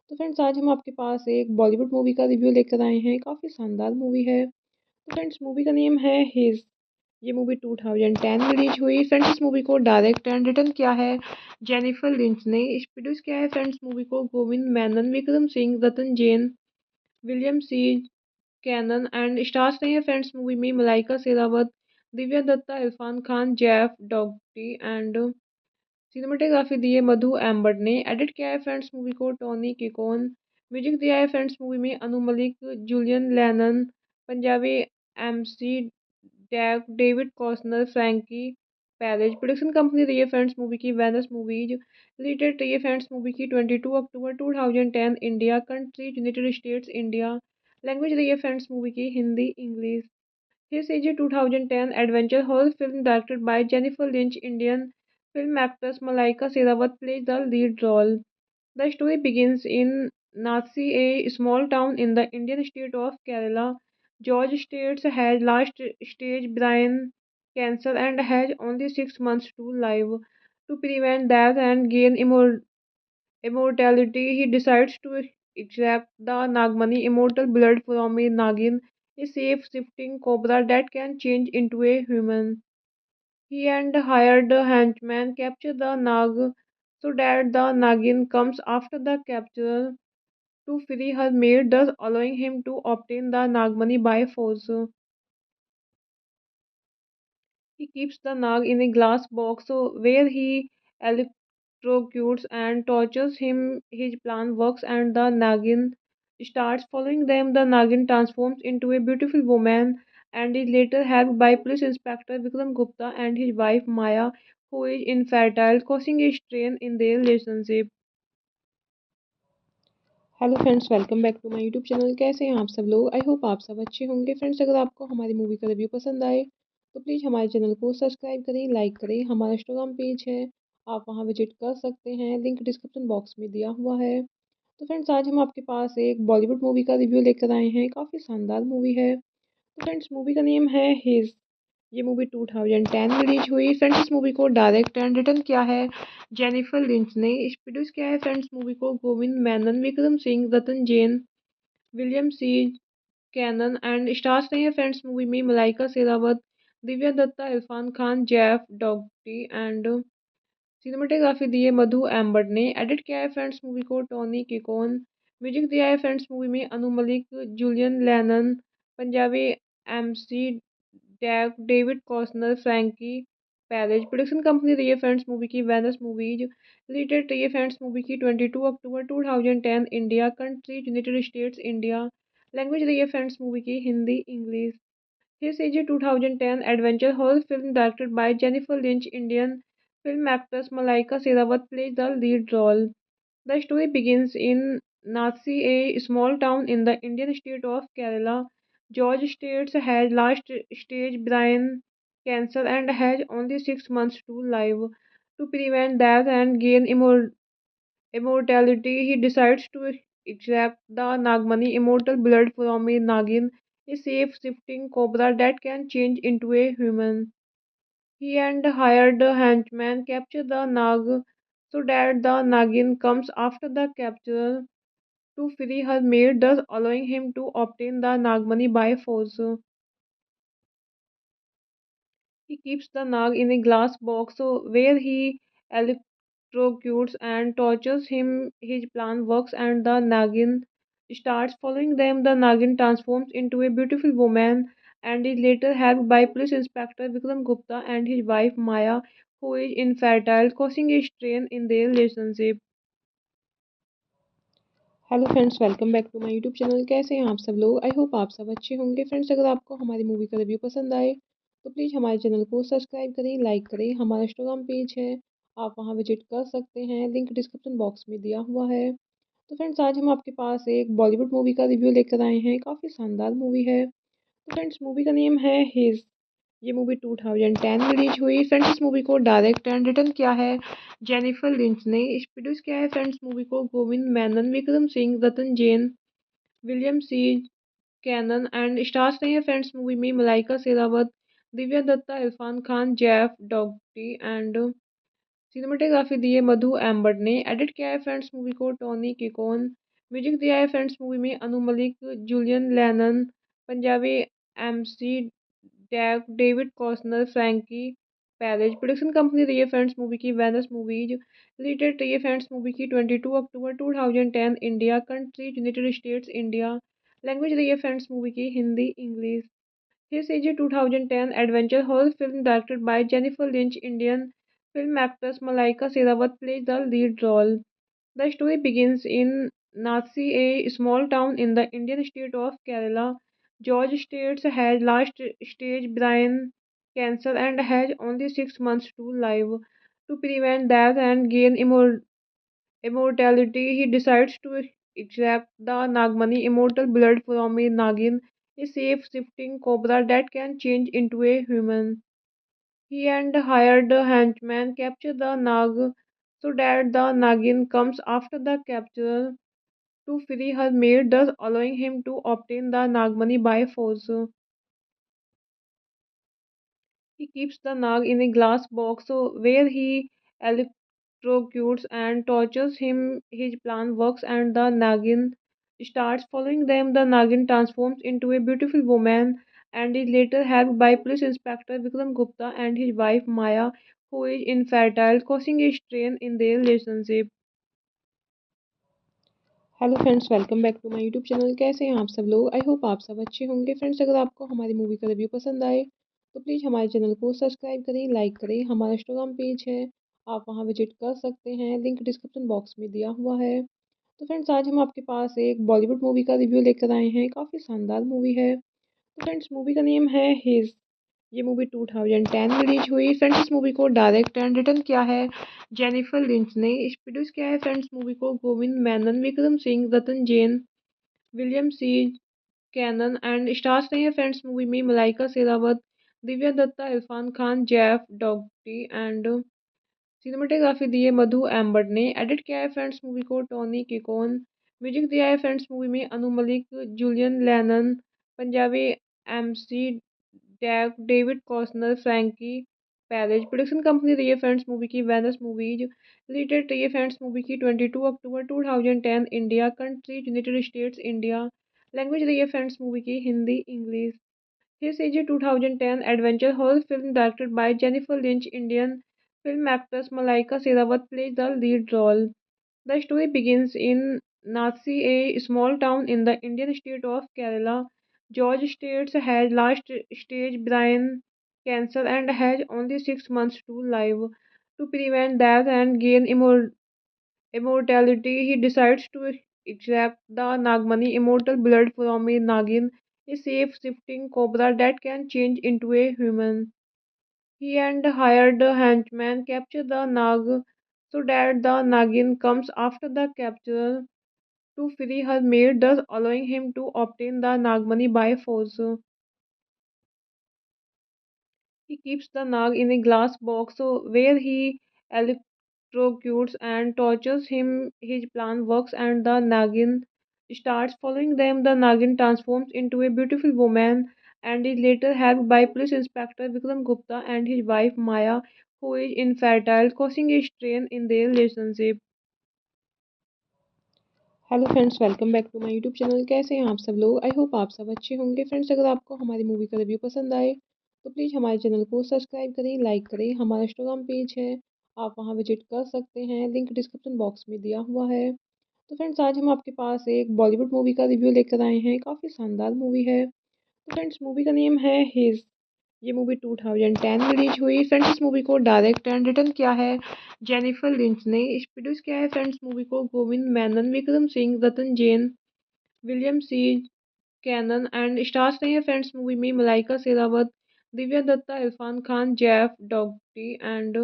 तो फ्रेंड्स आज हम आपके पास एक बॉलीवुड मूवी का रिव्यू लेकर आए हैं। काफ़ी शानदार मूवी है। तो फ्रेंड्स मूवी का नेम है हिज। ये मूवी 2010 में रिलीज हुई। फ्रेंड्स इस मूवी को डायरेक्ट एंड रिटर्न किया है जेनिफर लिंच ने। इस प्रोड्यूस किया है फ्रेंड्स मूवी को Govind Menon, Vikram Singh, Ratan Jain, William C Cannon and stars रहे हैं फ्रेंड्स मूवी में Malaika Sherawat, Divya Dutta, Irfan Khan, Jeff डॉगटी and cinematography दी है मधु एम्बर्ट ने। एडिट किया है फ्रेंड्स मूवी को टोनी किकोन। म्यूजिक दिया है फ्रेंड्स मूवी में Anu Malik, Julian Lennon, Punjabi MC deck, David कॉस्नर, Frankie Perez. Production company रही है फ्रेंड्स मूवी की वेनस मूवीज। रिलीज डेट रही है फ्रेंड्स मूवी की 22 अक्टूबर 2010 India. Country United states India. Language रही है फ्रेंड्स मूवी की Hindi English. This is a 2010 adventure horror film directed by Jennifer Lynch. Indian film actress Malaika Sherawat plays the lead role. The story begins in Nasi, a small town in the Indian state of Kerala. George States has last stage brain cancer and has only 6 months to live. To prevent death and gain immortality, he decides to extract the Nagmani, immortal blood from a Nagin, a shape-shifting cobra that can change into a human. He and hired henchmen capture the Nag so that the Nagin comes after the capture to free her mate, thus allowing him to obtain the Nagmani by force. He keeps the Nag in a glass box where he electrocutes and tortures him. His plan works and the Nagin starts following them. The Nagin transforms into a beautiful woman and is later helped by Police Inspector Vikram Gupta and his wife Maya, who is infertile, causing a strain in their relationship. Hello friends, welcome back to my YouTube channel. कैसे हैं आप सब लोग? I hope आप सब अच्छे होंगे। Friends अगर आपको हमारी मूवी का रिव्यू पसंद आए तो प्लीज़ हमारे चैनल को सब्सक्राइब करें, लाइक करें। हमारा इंस्टाग्राम पेज है, आप वहां विजिट कर सकते हैं, लिंक डिस्क्रिप्शन बॉक्स में दिया हुआ है। तो फ्रेंड्स आज हम आपके पास एक बॉलीवुड मूवी का रिव्यू लेकर आए हैं। काफ़ी शानदार मूवी है। तो फ्रेंड्स मूवी का नेम है हिज। ये मूवी 2010 में रिलीज हुई। फ्रेंड्स इस मूवी को डायरेक्ट एंड रिटर्न किया है जेनिफर लिंच ने। इस प्रोड्यूस किया है फ्रेंड्स मूवी को Govind Menon, Vikram Singh, Ratan Jain, William C Cannon and stars रहे हैं फ्रेंड्स मूवी में Malaika Sherawat, Divya Dutta, Irfan Khan, Jeff डॉगटी and cinematography दी है मधु एम्बर्ट ने। एडिट किया है फ्रेंड्स मूवी को टोनी किकोन। म्यूजिक दिया है फ्रेंड्स मूवी में Anu Malik, Julian Lennon, Punjabi MC deck, David कॉस्नर, Frankie Perez. Production company रही है फ्रेंड्स मूवी की वेनस मूवीज। रिलीज डेट रही है फ्रेंड्स मूवी की 22 अक्टूबर 2010 India. Country United states India. Language रही है फ्रेंड्स मूवी की Hindi English. This is a 2010 adventure horror film directed by Jennifer Lynch. Indian film actress Malaika Sherawat plays the lead role. The story begins in Nasi, a small town in the Indian state of Kerala. George States has last stage brain cancer and has only 6 months to live. To prevent death and gain immortality, he decides to extract the Nagmani, immortal blood from a Nagin, a shape-shifting cobra that can change into a human. He and hired henchmen capture the Nag so that the Nagin comes after the capture to free her mate, thus allowing him to obtain the Nagmani by force. He keeps the Nag in a glass box where he electrocutes and tortures him. His plan works and the Nagin starts following them. The Nagin transforms into a beautiful woman and is later helped by Police Inspector Vikram Gupta and his wife Maya, who is infertile, causing a strain in their relationship. Hello friends, welcome back to my YouTube channel. कैसे हैं आप सब लोग? I hope आप सब अच्छे होंगे। Friends अगर आपको हमारी मूवी का रिव्यू पसंद आए तो प्लीज़ हमारे चैनल को सब्सक्राइब करें, लाइक करें। हमारा इंस्टाग्राम पेज है, आप वहां विजिट कर सकते हैं, लिंक डिस्क्रिप्शन बॉक्स में दिया हुआ है। तो फ्रेंड्स आज हम आपके पास एक बॉलीवुड मूवी का रिव्यू लेकर आए हैं। काफ़ी शानदार मूवी है। तो फ्रेंड्स मूवी का नेम है हिज। ये मूवी 2010 में रिलीज हुई। फ्रेंड्स इस मूवी को डायरेक्ट एंड रिटर्न किया है जेनिफर लिंच ने। इस प्रोड्यूस किया है फ्रेंड्स मूवी को Govind Menon, Vikram Singh, Ratan Jain, William C Cannon and stars रहे हैं फ्रेंड्स मूवी में Malaika Sherawat, Divya Dutta, Irfan Khan, Jeff डॉगटी and cinematography दी है मधु एम्बर्ट ने। एडिट किया है फ्रेंड्स मूवी को टोनी किकोन। म्यूजिक दिया है फ्रेंड्स मूवी में Anu Malik, Julian Lennon, Punjabi MC डैग, David कॉस्नर, Frankie Perez. Production company रही है फ्रेंड्स मूवी की वेनस मूवीज। रिलीज डेट रही है फ्रेंड्स मूवी की 22 अक्टूबर 2010 India. Country United states India. Language रही है फ्रेंड्स मूवी की Hindi English. This is a 2010 adventure horror film directed by Jennifer Lynch. Indian film actress Malaika Sehrawat plays the lead role. The story begins in Nasi, a small town in the Indian state of Kerala. George States has last stage brain cancer and has only 6 months to live. To prevent death and gain immortality, he decides to extract the Nagmani, immortal blood from a Nagin, a shape-shifting cobra that can change into a human. He and hired henchmen capture the Nag so that the Nagin comes after the capture to free her maid, thus allowing him to obtain the Nagmani by force. He keeps the Nag in a glass box where he electrocutes and tortures him. His plan works and the Nagin starts following them. The Nagin transforms into a beautiful woman and is later helped by Police Inspector Vikram Gupta and his wife Maya, who is infertile, causing a strain in their relationship. Hello friends, welcome back to my YouTube channel. कैसे हैं आप सब लोग? I hope आप सब अच्छे होंगे। Friends, अगर आपको हमारी मूवी का रिव्यू पसंद आए तो प्लीज़ हमारे चैनल को सब्सक्राइब करें, लाइक करें। हमारा इंस्टाग्राम पेज है, आप वहां विजिट कर सकते हैं, लिंक डिस्क्रिप्शन बॉक्स में दिया हुआ है। तो फ्रेंड्स, आज हम आपके पास एक बॉलीवुड मूवी का रिव्यू लेकर आए हैं। काफ़ी शानदार मूवी है। तो फ्रेंड्स, मूवी का नेम है हिज। ये मूवी 2010 में रिलीज हुई। फ्रेंड्स, इस मूवी को डायरेक्ट एंड रिटर्न किया है जेनिफर लिंच ने। इस प्रोड्यूस किया है फ्रेंड्स मूवी को Govind Menon, Vikram Singh, Ratan Jain, William C Cannon and stars रहे हैं फ्रेंड्स मूवी में Malaika Sherawat, Divya Dutta, Irfan Khan, Jeff डॉगटी and cinematography दी है मधु एम्बर्ट ने। एडिट किया है फ्रेंड्स मूवी को टोनी किकोन। म्यूजिक दिया है फ्रेंड्स मूवी में Anu Malik, Julian Lennon, Punjabi MC डैग, David कॉस्नर, Frankie Perez. Production company रही है फ्रेंड्स मूवी की वेनस मूवीज। रिलीज डेट रही है फ्रेंड्स मूवी की 22 अक्टूबर 2010 India. Country United states India. Language रही है फ्रेंड्स मूवी की Hindi English. This is a 2010 adventure horror film directed by Jennifer Lynch. Indian film actress Malaika Sehrawat plays the lead role. The story begins in Nasi, a small town in the Indian state of Kerala. George States has last stage brain cancer and has only 6 months to live. To prevent death and gain immortality, he decides to extract the Nagmani, immortal blood from a Nagin, a shape-shifting cobra that can change into a human. He and hired henchmen capture the Nag so that the Nagin comes after the capture to free her maid, thus allowing him to obtain the Nagmani by force. He keeps the Nag in a glass box where he electrocutes and tortures him. His plan works and the Nagin starts following them. The Nagin transforms into a beautiful woman and is later helped by Police Inspector Vikram Gupta and his wife Maya, who is infertile, causing a strain in their relationship. Hello friends, welcome back to my YouTube channel. कैसे हैं आप सब लोग? I hope आप सब अच्छे होंगे। Friends, अगर आपको हमारी मूवी का रिव्यू पसंद आए तो प्लीज़ हमारे चैनल को सब्सक्राइब करें, लाइक करें। हमारा इंस्टाग्राम पेज है, आप वहां विजिट कर सकते हैं, लिंक डिस्क्रिप्शन बॉक्स में दिया हुआ है। तो फ्रेंड्स, आज हम आपके पास एक बॉलीवुड मूवी का रिव्यू लेकर आए हैं। काफ़ी शानदार मूवी है। तो फ्रेंड्स, मूवी का नेम है हिज। ये मूवी 2010 में रिलीज हुई। फ्रेंड्स, इस मूवी को डायरेक्ट एंड रिटर्न किया है जेनिफर लिंच ने। इस प्रोड्यूस किया है फ्रेंड्स मूवी को Govind Menon, Vikram Singh, Ratan Jain, William C Cannon and stars रहे हैं फ्रेंड्स मूवी में Malaika Sherawat, Divya Dutta, Irfan Khan, Jeff डॉगटी and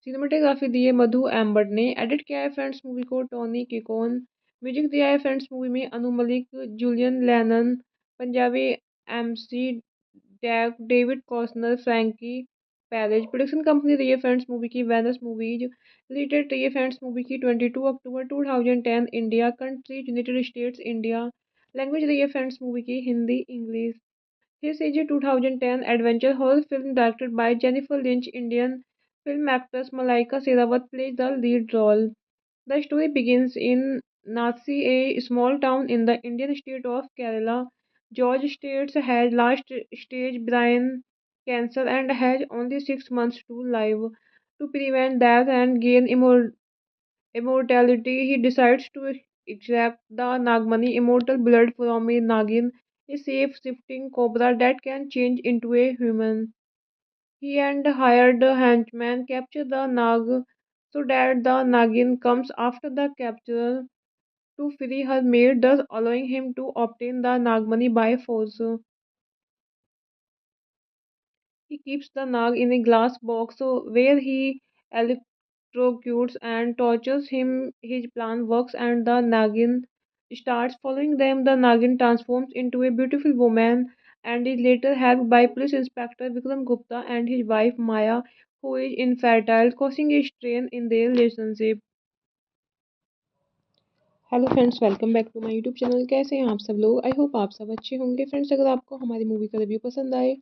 cinematography दी है मधु एम्बर्ट ने। एडिट किया है फ्रेंड्स मूवी को टोनी किकोन। म्यूजिक दिया है फ्रेंड्स मूवी में Anu Malik, Julian Lennon, Punjabi MC डैग, David कॉस्नर, Frankie Perez. Production company रही है फ्रेंड्स मूवी की वेनस मूवीज। रिलीज डेट रही है फ्रेंड्स मूवी की 22 अक्टूबर 2010 India. Country United states India. Language रही है फ्रेंड्स मूवी की Hindi English. This is a 2010 adventure horror film directed by Jennifer Lynch. Indian film actress Malaika Sehrawat plays the lead role. The story begins in Nasi, a small town in the Indian state of Kerala. George States has last stage brain cancer and has only 6 months to live. To prevent that and gain immortality, he decides to extract the Nagmani immortal blood from a Nagin, a safe shifting cobra that can change into a human. He and hired a henchman capture the Nag so that the Nagin comes after the capture to free her maid, thus allowing him to obtain the Nagmani by force. He keeps the Nag in a glass box where he electrocutes and tortures him. His plan works and the Nagin starts following them. The Nagin transforms into a beautiful woman and is later helped by Police Inspector Vikram Gupta and his wife Maya, who is infertile, causing a strain in their relationship. Hello friends, welcome back to my YouTube channel. कैसे हैं आप सब लोग? I hope आप सब अच्छे होंगे। Friends, अगर आपको हमारी मूवी का रिव्यू पसंद आए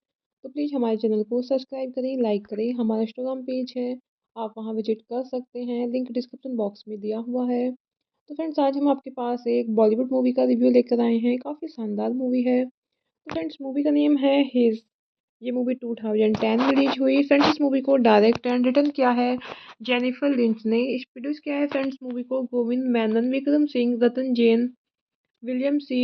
तो प्लीज़ हमारे चैनल को सब्सक्राइब करें, लाइक करें। हमारा इंस्टाग्राम पेज है, आप वहां विजिट कर सकते हैं, लिंक डिस्क्रिप्शन बॉक्स में दिया हुआ है। तो फ्रेंड्स, आज हम आपके पास एक बॉलीवुड मूवी का रिव्यू लेकर आए हैं। काफ़ी शानदार मूवी है। तो फ्रेंड्स, मूवी का नेम है हिज। ये मूवी 2010 में रिलीज हुई। फ्रेंड्स, इस मूवी को डायरेक्ट एंड रिटर्न किया है जेनिफर लिंच ने। इस प्रोड्यूस किया है फ्रेंड्स मूवी को Govind Menon, Vikram Singh, Ratan Jain, William C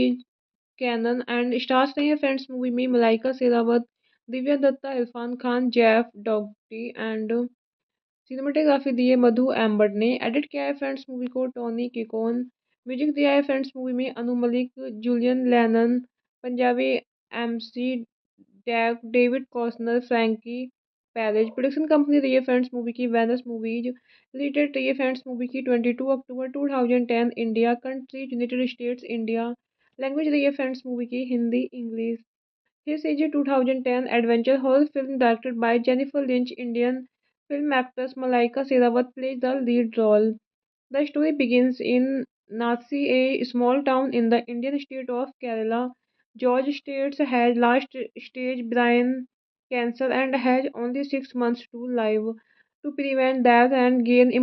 Cannon and stars रहे हैं फ्रेंड्स मूवी में Malaika Sherawat, Divya Dutta, Irfan Khan, Jeff डॉगटी and cinematography दी है मधु एम्बर्ट ने। एडिट किया है फ्रेंड्स मूवी को टोनी किकोन। म्यूजिक दिया है फ्रेंड्स मूवी में Anu Malik, Julian Lennon, Punjabi MC deck, David कॉस्नर, Frankie Perez. Production company रही है फ्रेंड्स मूवी की वेनस मूवीज। रिलीज डेट रही है फ्रेंड्स मूवी की 22 अक्टूबर 2010 India. Country United states India. Language रही है फ्रेंड्स मूवी की Hindi English. This is a 2010 adventure horror film directed by Jennifer Lynch. Indian film actress Malaika Sherawat plays the lead role. The story begins in Nasi, a small town in the Indian state of Kerala. George States has last stage brain cancer and has only 6 months to live. To prevent that and gain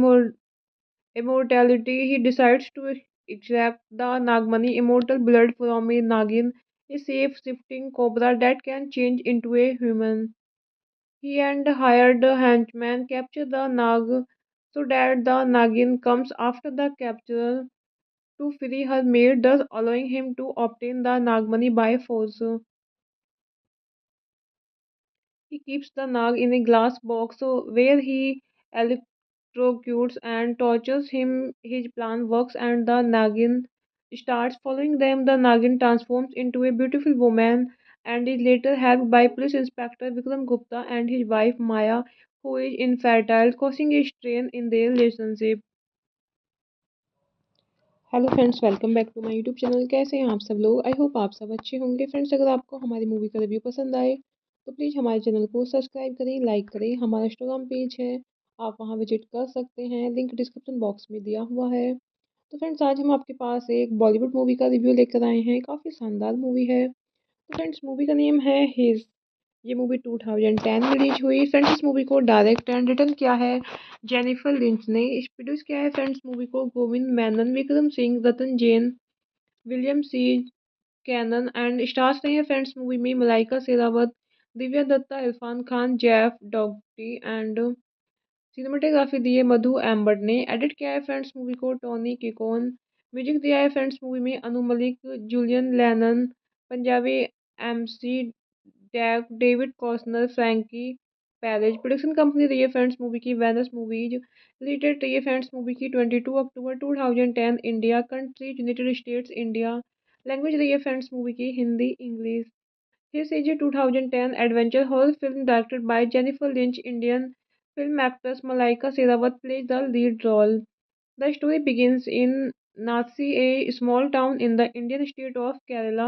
immortality, he decides to extract the Nagmani immortal blood from a Nagin, a safe shifting cobra that can change into a human. He and hired a henchman capture the Nag so that the Nagin comes after the capture to free her maid, thus allowing him to obtain the Nagmani by force. He keeps the Nag in a glass box where he electrocutes and tortures him. His plan works and the Nagin starts following them. The Nagin transforms into a beautiful woman and is later helped by Police Inspector Vikram Gupta and his wife Maya, who is infertile, causing a strain in their relationship. Hello friends, welcome back to my YouTube channel. कैसे हैं आप सब लोग? I hope आप सब अच्छे होंगे। Friends, अगर आपको हमारी मूवी का रिव्यू पसंद आए तो प्लीज़ हमारे चैनल को सब्सक्राइब करें, लाइक करें। हमारा इंस्टाग्राम पेज है, आप वहां विजिट कर सकते हैं, लिंक डिस्क्रिप्शन बॉक्स में दिया हुआ है। तो फ्रेंड्स, आज हम आपके पास एक बॉलीवुड मूवी का रिव्यू लेकर आए हैं। काफ़ी शानदार मूवी है। तो फ्रेंड्स, मूवी का नेम है हिज। ये मूवी 2010 में रिलीज हुई। फ्रेंड्स, इस मूवी को डायरेक्ट एंड रिटर्न किया है जेनिफर लिंच ने। इस प्रोड्यूस किया है फ्रेंड्स मूवी को Govind Menon, Vikram Singh, Ratan Jain, William C Cannon and stars रहे हैं फ्रेंड्स मूवी में Malaika Sherawat, Divya Dutta, Irfan Khan, Jeff डॉगटी and cinematography दी है मधु एम्बर्ट ने। एडिट किया है फ्रेंड्स मूवी को टोनी किकोन। म्यूजिक दिया है फ्रेंड्स मूवी में Anu Malik, Julian Lennon, Punjabi MC deck, David कॉस्नर, Frankie Perez. Production company रही है फ्रेंड्स मूवी की वेनस मूवीज। रिलीज डेट रही है फ्रेंड्स मूवी की 22 अक्टूबर 2010 India. Country United states India. Language रही है फ्रेंड्स मूवी की Hindi English. This is a 2010 adventure horror film directed by Jennifer Lynch. Indian film actress Malaika Sherawat plays the lead role. The story begins in Nasi, a small town in the Indian state of Kerala.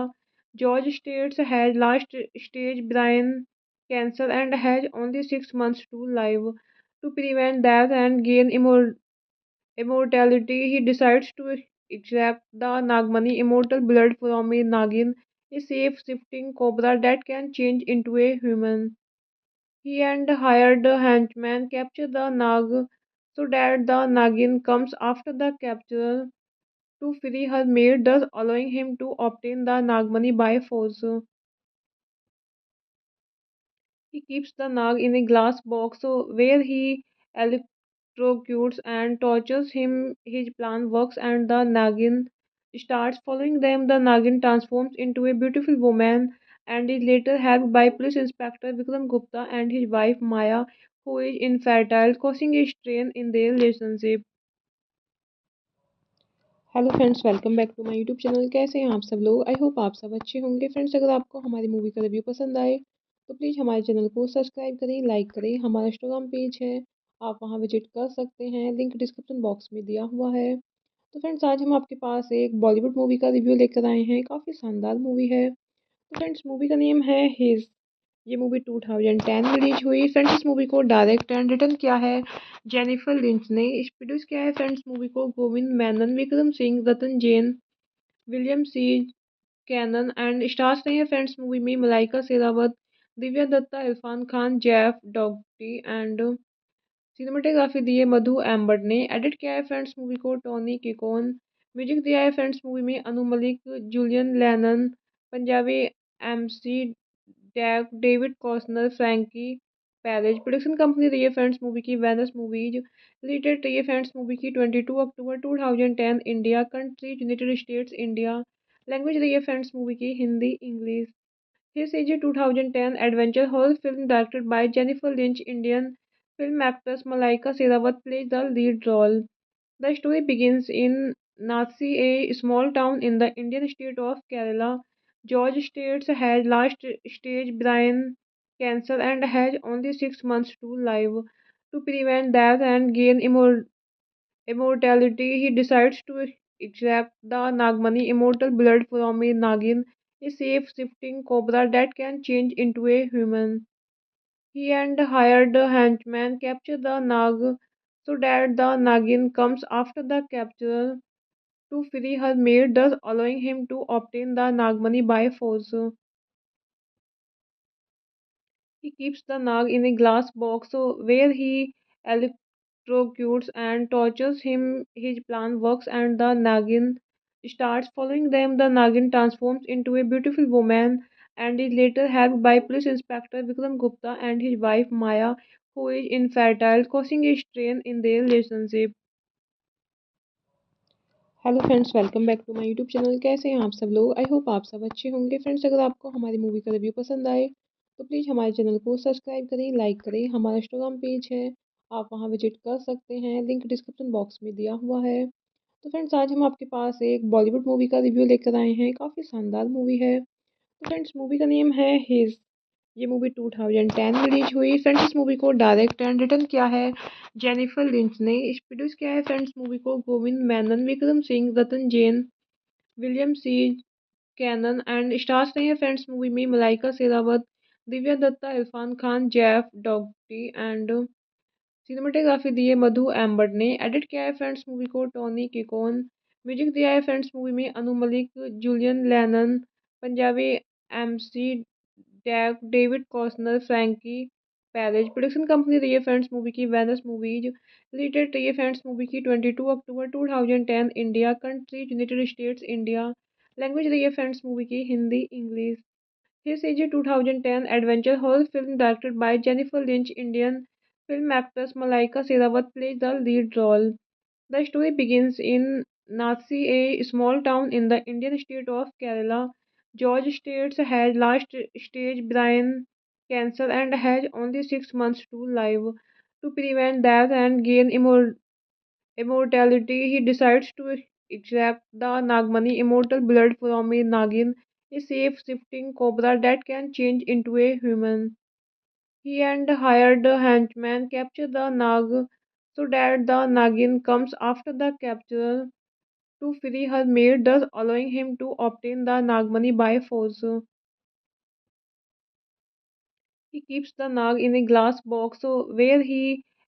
George States has last stage brain cancer and has only 6 months to live. To prevent that and gain immortality, he decides to extract the Nagmani immortal blood from a Nagin, a safe shifting cobra that can change into a human. He and hired a henchman capture the Nag so that the Nagin comes after the capture to free her maid, thus allowing him to obtain the Nagmani by force. He keeps the Nag in a glass box where he electrocutes and tortures him. His plan works and the Nagin starts following them. The Nagin transforms into a beautiful woman and is later helped by Police Inspector Vikram Gupta and his wife Maya, who is infertile, causing a strain in their relationship. Hello friends, welcome back to my YouTube channel. कैसे हैं आप सब लोग? I hope आप सब अच्छे होंगे। Friends, अगर आपको हमारी मूवी का रिव्यू पसंद आए तो प्लीज़ हमारे चैनल को सब्सक्राइब करें, लाइक करें। हमारा इंस्टाग्राम पेज है, आप वहां विजिट कर सकते हैं, लिंक डिस्क्रिप्शन बॉक्स में दिया हुआ है। तो फ्रेंड्स, आज हम आपके पास एक बॉलीवुड मूवी का रिव्यू लेकर आए हैं। काफ़ी शानदार मूवी है। तो फ्रेंड्स, मूवी का नेम है हिज। ये मूवी 2010 में रिलीज हुई। फ्रेंड्स, इस मूवी को डायरेक्ट एंड रिटर्न किया है जेनिफर लिंच ने। इस प्रोड्यूस किया है फ्रेंड्स मूवी को Govind Menon, Vikram Singh, Ratan Jain, William C Cannon and stars रहे हैं फ्रेंड्स मूवी में Malaika Sherawat, Divya Dutta, Irfan Khan, Jeff डॉगटी and cinematography दी है मधु एम्बर्ट ने। एडिट किया है फ्रेंड्स मूवी को टोनी किकोन। म्यूजिक दिया है फ्रेंड्स मूवी में Anu Malik, Julian Lennon, Punjabi MC deck, David कॉस्नर, Frankie Perez. Production company रही है फ्रेंड्स मूवी की वेनस मूवीज। रिलीज डेट रही है फ्रेंड्स मूवी की 22 अक्टूबर 2010 India. Country United states India. Language रही है फ्रेंड्स मूवी की Hindi English. This is a 2010 adventure horror film directed by Jennifer Lynch. Indian film actress Malaika Sherawat plays the lead role. The story begins in Nasi, a small town in the Indian state of Kerala. George States has last stage brain cancer and has only 6 months to live. To prevent death and gain immortality, he decides to extract the Nagmani, immortal blood from a Nagin, a shape-shifting cobra that can change into a human. He and hired henchmen capture the Nag so that the Nagin comes after the capture to free her maid, thus allowing him to obtain the Nagmani by force. He keeps the Nag in a glass box where he electrocutes and tortures him. His plan works and the Nagin starts following them. The Nagin transforms into a beautiful woman and is later helped by Police Inspector Vikram Gupta and his wife Maya, who is infertile, causing a strain in their relationship. Hello friends, welcome back to my YouTube channel. कैसे हैं आप सब लोग? I hope आप सब अच्छे होंगे। Friends, अगर आपको हमारी मूवी का रिव्यू पसंद आए तो प्लीज़ हमारे चैनल को सब्सक्राइब करें, लाइक करें। हमारा इंस्टाग्राम पेज है, आप वहां विजिट कर सकते हैं, लिंक डिस्क्रिप्शन बॉक्स में दिया हुआ है। तो फ्रेंड्स, आज हम आपके पास एक बॉलीवुड मूवी का रिव्यू लेकर आए हैं। काफ़ी शानदार मूवी है। तो फ्रेंड्स, मूवी का नेम है हिज। ये मूवी 2010 में रिलीज हुई। फ्रेंड्स, इस मूवी को डायरेक्ट एंड रिटर्न किया है जेनिफर लिंच ने। इस प्रोड्यूस किया है फ्रेंड्स मूवी को Govind Menon, Vikram Singh, Ratan Jain, William C Cannon and stars रहे हैं फ्रेंड्स मूवी में Malaika Sherawat, Divya Dutta, Irfan Khan, Jeff डॉगटी and cinematography दी है मधु एम्बर्ट ने। एडिट किया है फ्रेंड्स मूवी को टोनी किकोन। म्यूजिक दिया है फ्रेंड्स मूवी में Anu Malik, Julian Lennon, Punjabi MC deck, David कॉस्नर, Frankie Perez. Production company रही है फ्रेंड्स मूवी की वेनस मूवीज। रिलीज डेट रही है फ्रेंड्स मूवी की 22 अक्टूबर 2010 India. Country United states India. Language रही है फ्रेंड्स मूवी की Hindi English. This is a 2010 adventure horror film directed by Jennifer Lynch. Indian film actress Malaika Sherawat plays the lead role. The story begins in Nasi, a small town in the Indian state of Kerala. George States has last stage brain cancer and has only 6 months to live. To prevent death and gain immortality, he decides to extract the Nagmani, immortal blood from a Nagin, a shape-shifting cobra that can change into a human. He and hired henchmen capture the Nag so that the Nagin comes after the capture to free her maid, thus allowing him to obtain the Nagmani by force. He keeps the Nag in a glass box where he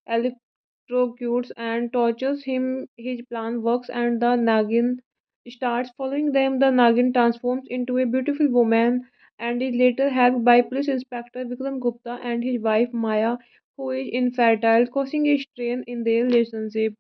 electrocutes and tortures him. His plan works and the Nagin starts following them. The Nagin transforms into a beautiful woman and is later helped by Police Inspector Vikram Gupta and his wife Maya, who is infertile, causing a strain in their relationship.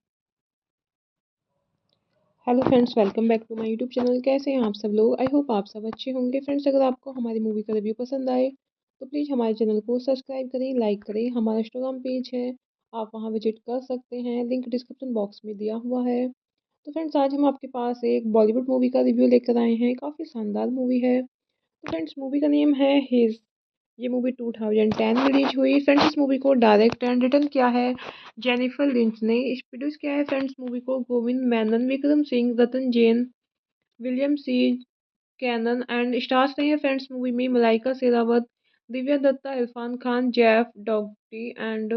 Hello friends, welcome back to my YouTube channel. कैसे हैं आप सब लोग? I hope आप सब अच्छे होंगे। Friends, अगर आपको हमारी मूवी का रिव्यू पसंद आए तो प्लीज़ हमारे चैनल को सब्सक्राइब करें, लाइक करें। हमारा इंस्टाग्राम पेज है, आप वहां विजिट कर सकते हैं, लिंक डिस्क्रिप्शन बॉक्स में दिया हुआ है। तो फ्रेंड्स, आज हम आपके पास एक बॉलीवुड मूवी का रिव्यू लेकर आए हैं। काफ़ी शानदार मूवी है। तो फ्रेंड्स, मूवी का नेम है हिज। ये मूवी 2010 में रिलीज हुई। फ्रेंड्स, इस मूवी को डायरेक्ट एंड रिटर्न किया है जेनिफर लिंच ने। प्रोड्यूस किया है फ्रेंड्स मूवी को Govind Menon, Vikram Singh, Ratan Jain, William C Cannon and stars रहे हैं फ्रेंड्स मूवी में Malaika Sherawat, Divya Dutta, Irfan Khan, Jeff डॉगटी and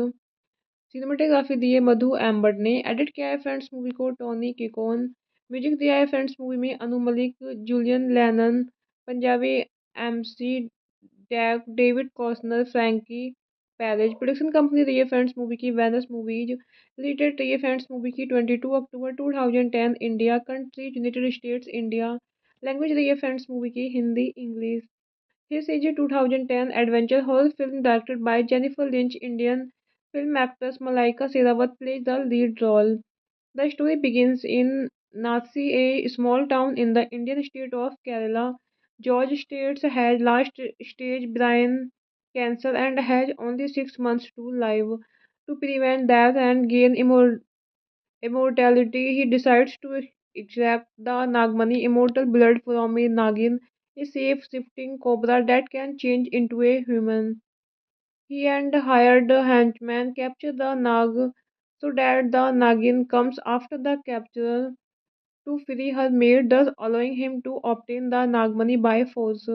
cinematography दी है मधु एम्बर्ट ने। एडिट किया है फ्रेंड्स मूवी को टोनी किकोन। म्यूजिक दिया है फ्रेंड्स मूवी में Anu Malik, Julian Lennon, Punjabi MC deck, David कॉस्नर, Frankie Perez. Production company रही है फ्रेंड्स मूवी की वेनस मूवीज। रिलीज डेट रही है फ्रेंड्स मूवी की 22 अक्टूबर 2010 India. Country United states India. Language रही है फ्रेंड्स मूवी की Hindi English. This is a 2010 adventure horror film directed by Jennifer Lynch. Indian film actress Malaika Sherawat plays the lead role. The story begins in Nasi, a small town in the Indian state of Kerala. George States has last stage brain cancer and has only 6 months to live. To prevent death and gain immortality, he decides to extract the Nagmani, immortal blood from a Nagin, a shape-shifting cobra that can change into a human. He and hired henchmen capture the Nag so that the Nagin comes after the capture to free her mate, thus allowing him to obtain the Nagmani by force.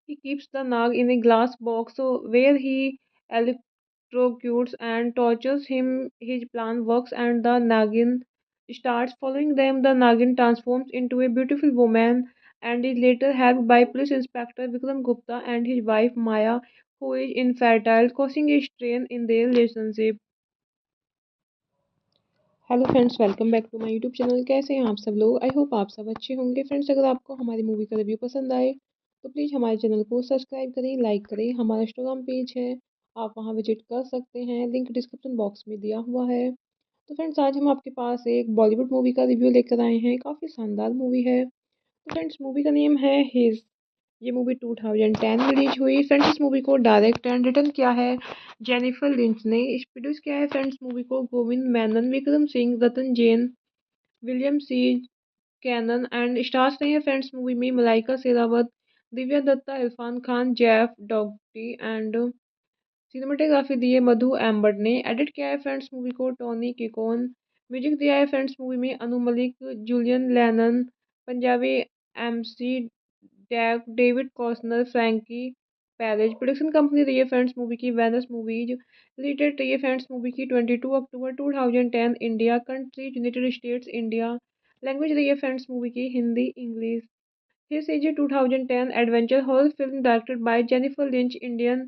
He keeps the Nag in a glass box where he electrocutes and tortures him. His plan works and the Nagin starts following them. The Nagin transforms into a beautiful woman and is later helped by Police Inspector Vikram Gupta and his wife Maya, who is infertile, causing a strain in their relationship. Hello friends, welcome back to my YouTube channel. कैसे हैं आप सब लोग? I hope आप सब अच्छे होंगे। Friends, अगर आपको हमारी मूवी का रिव्यू पसंद आए तो प्लीज़ हमारे चैनल को सब्सक्राइब करें, लाइक करें। हमारा इंस्टाग्राम पेज है, आप वहां विजिट कर सकते हैं, लिंक डिस्क्रिप्शन बॉक्स में दिया हुआ है। तो फ्रेंड्स, आज हम आपके पास एक बॉलीवुड मूवी का रिव्यू लेकर आए हैं। काफ़ी शानदार मूवी है। तो फ्रेंड्स, मूवी का नेम है हिज। ये मूवी 2010 में रिलीज हुई। फ्रेंड्स, इस मूवी को डायरेक्ट एंड रिटर्न किया है जेनिफर लिंच ने। प्रोड्यूस किया है फ्रेंड्स मूवी को Govind Menon, Vikram Singh, Ratan Jain, William C Cannon and stars रहे हैं फ्रेंड्स मूवी में Malaika Sherawat, Divya Dutta, Irfan Khan, Jeff डॉगटी and cinematography दी है मधु एम्बर्ट ने। एडिट किया है फ्रेंड्स मूवी को टोनी किकोन। म्यूजिक दिया है फ्रेंड्स मूवी में Anu Malik, Julian Lennon, Punjabi MC deck, David कॉस्नर, Frankie Perez. Production company रही है फ्रेंड्स मूवी की वेनस मूवीज। रिलीज डेट रही है फ्रेंड्स मूवी की 22 अक्टूबर 2010 India. Country United states India. Language रही है फ्रेंड्स मूवी की Hindi English. This is a 2010 adventure horror film directed by Jennifer Lynch. Indian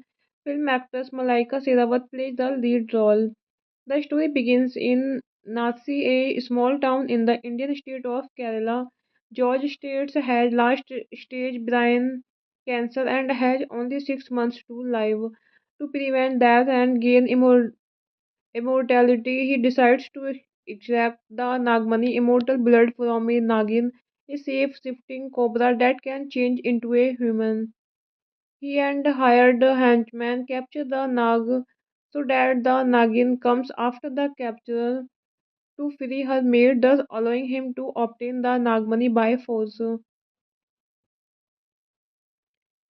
film actress Malaika Sherawat plays the lead role. The story begins in Nasi, a small town in the Indian state of Kerala. George States has last stage brain cancer and has only 6 months to live. To prevent death and gain immortality, he decides to extract the Nagmani, immortal blood from a Nagin, a shape-shifting cobra that can change into a human. He and hired henchmen capture the Nag so that the Nagin comes after the capture to free her mate, thus allowing him to obtain the Nagmani by force.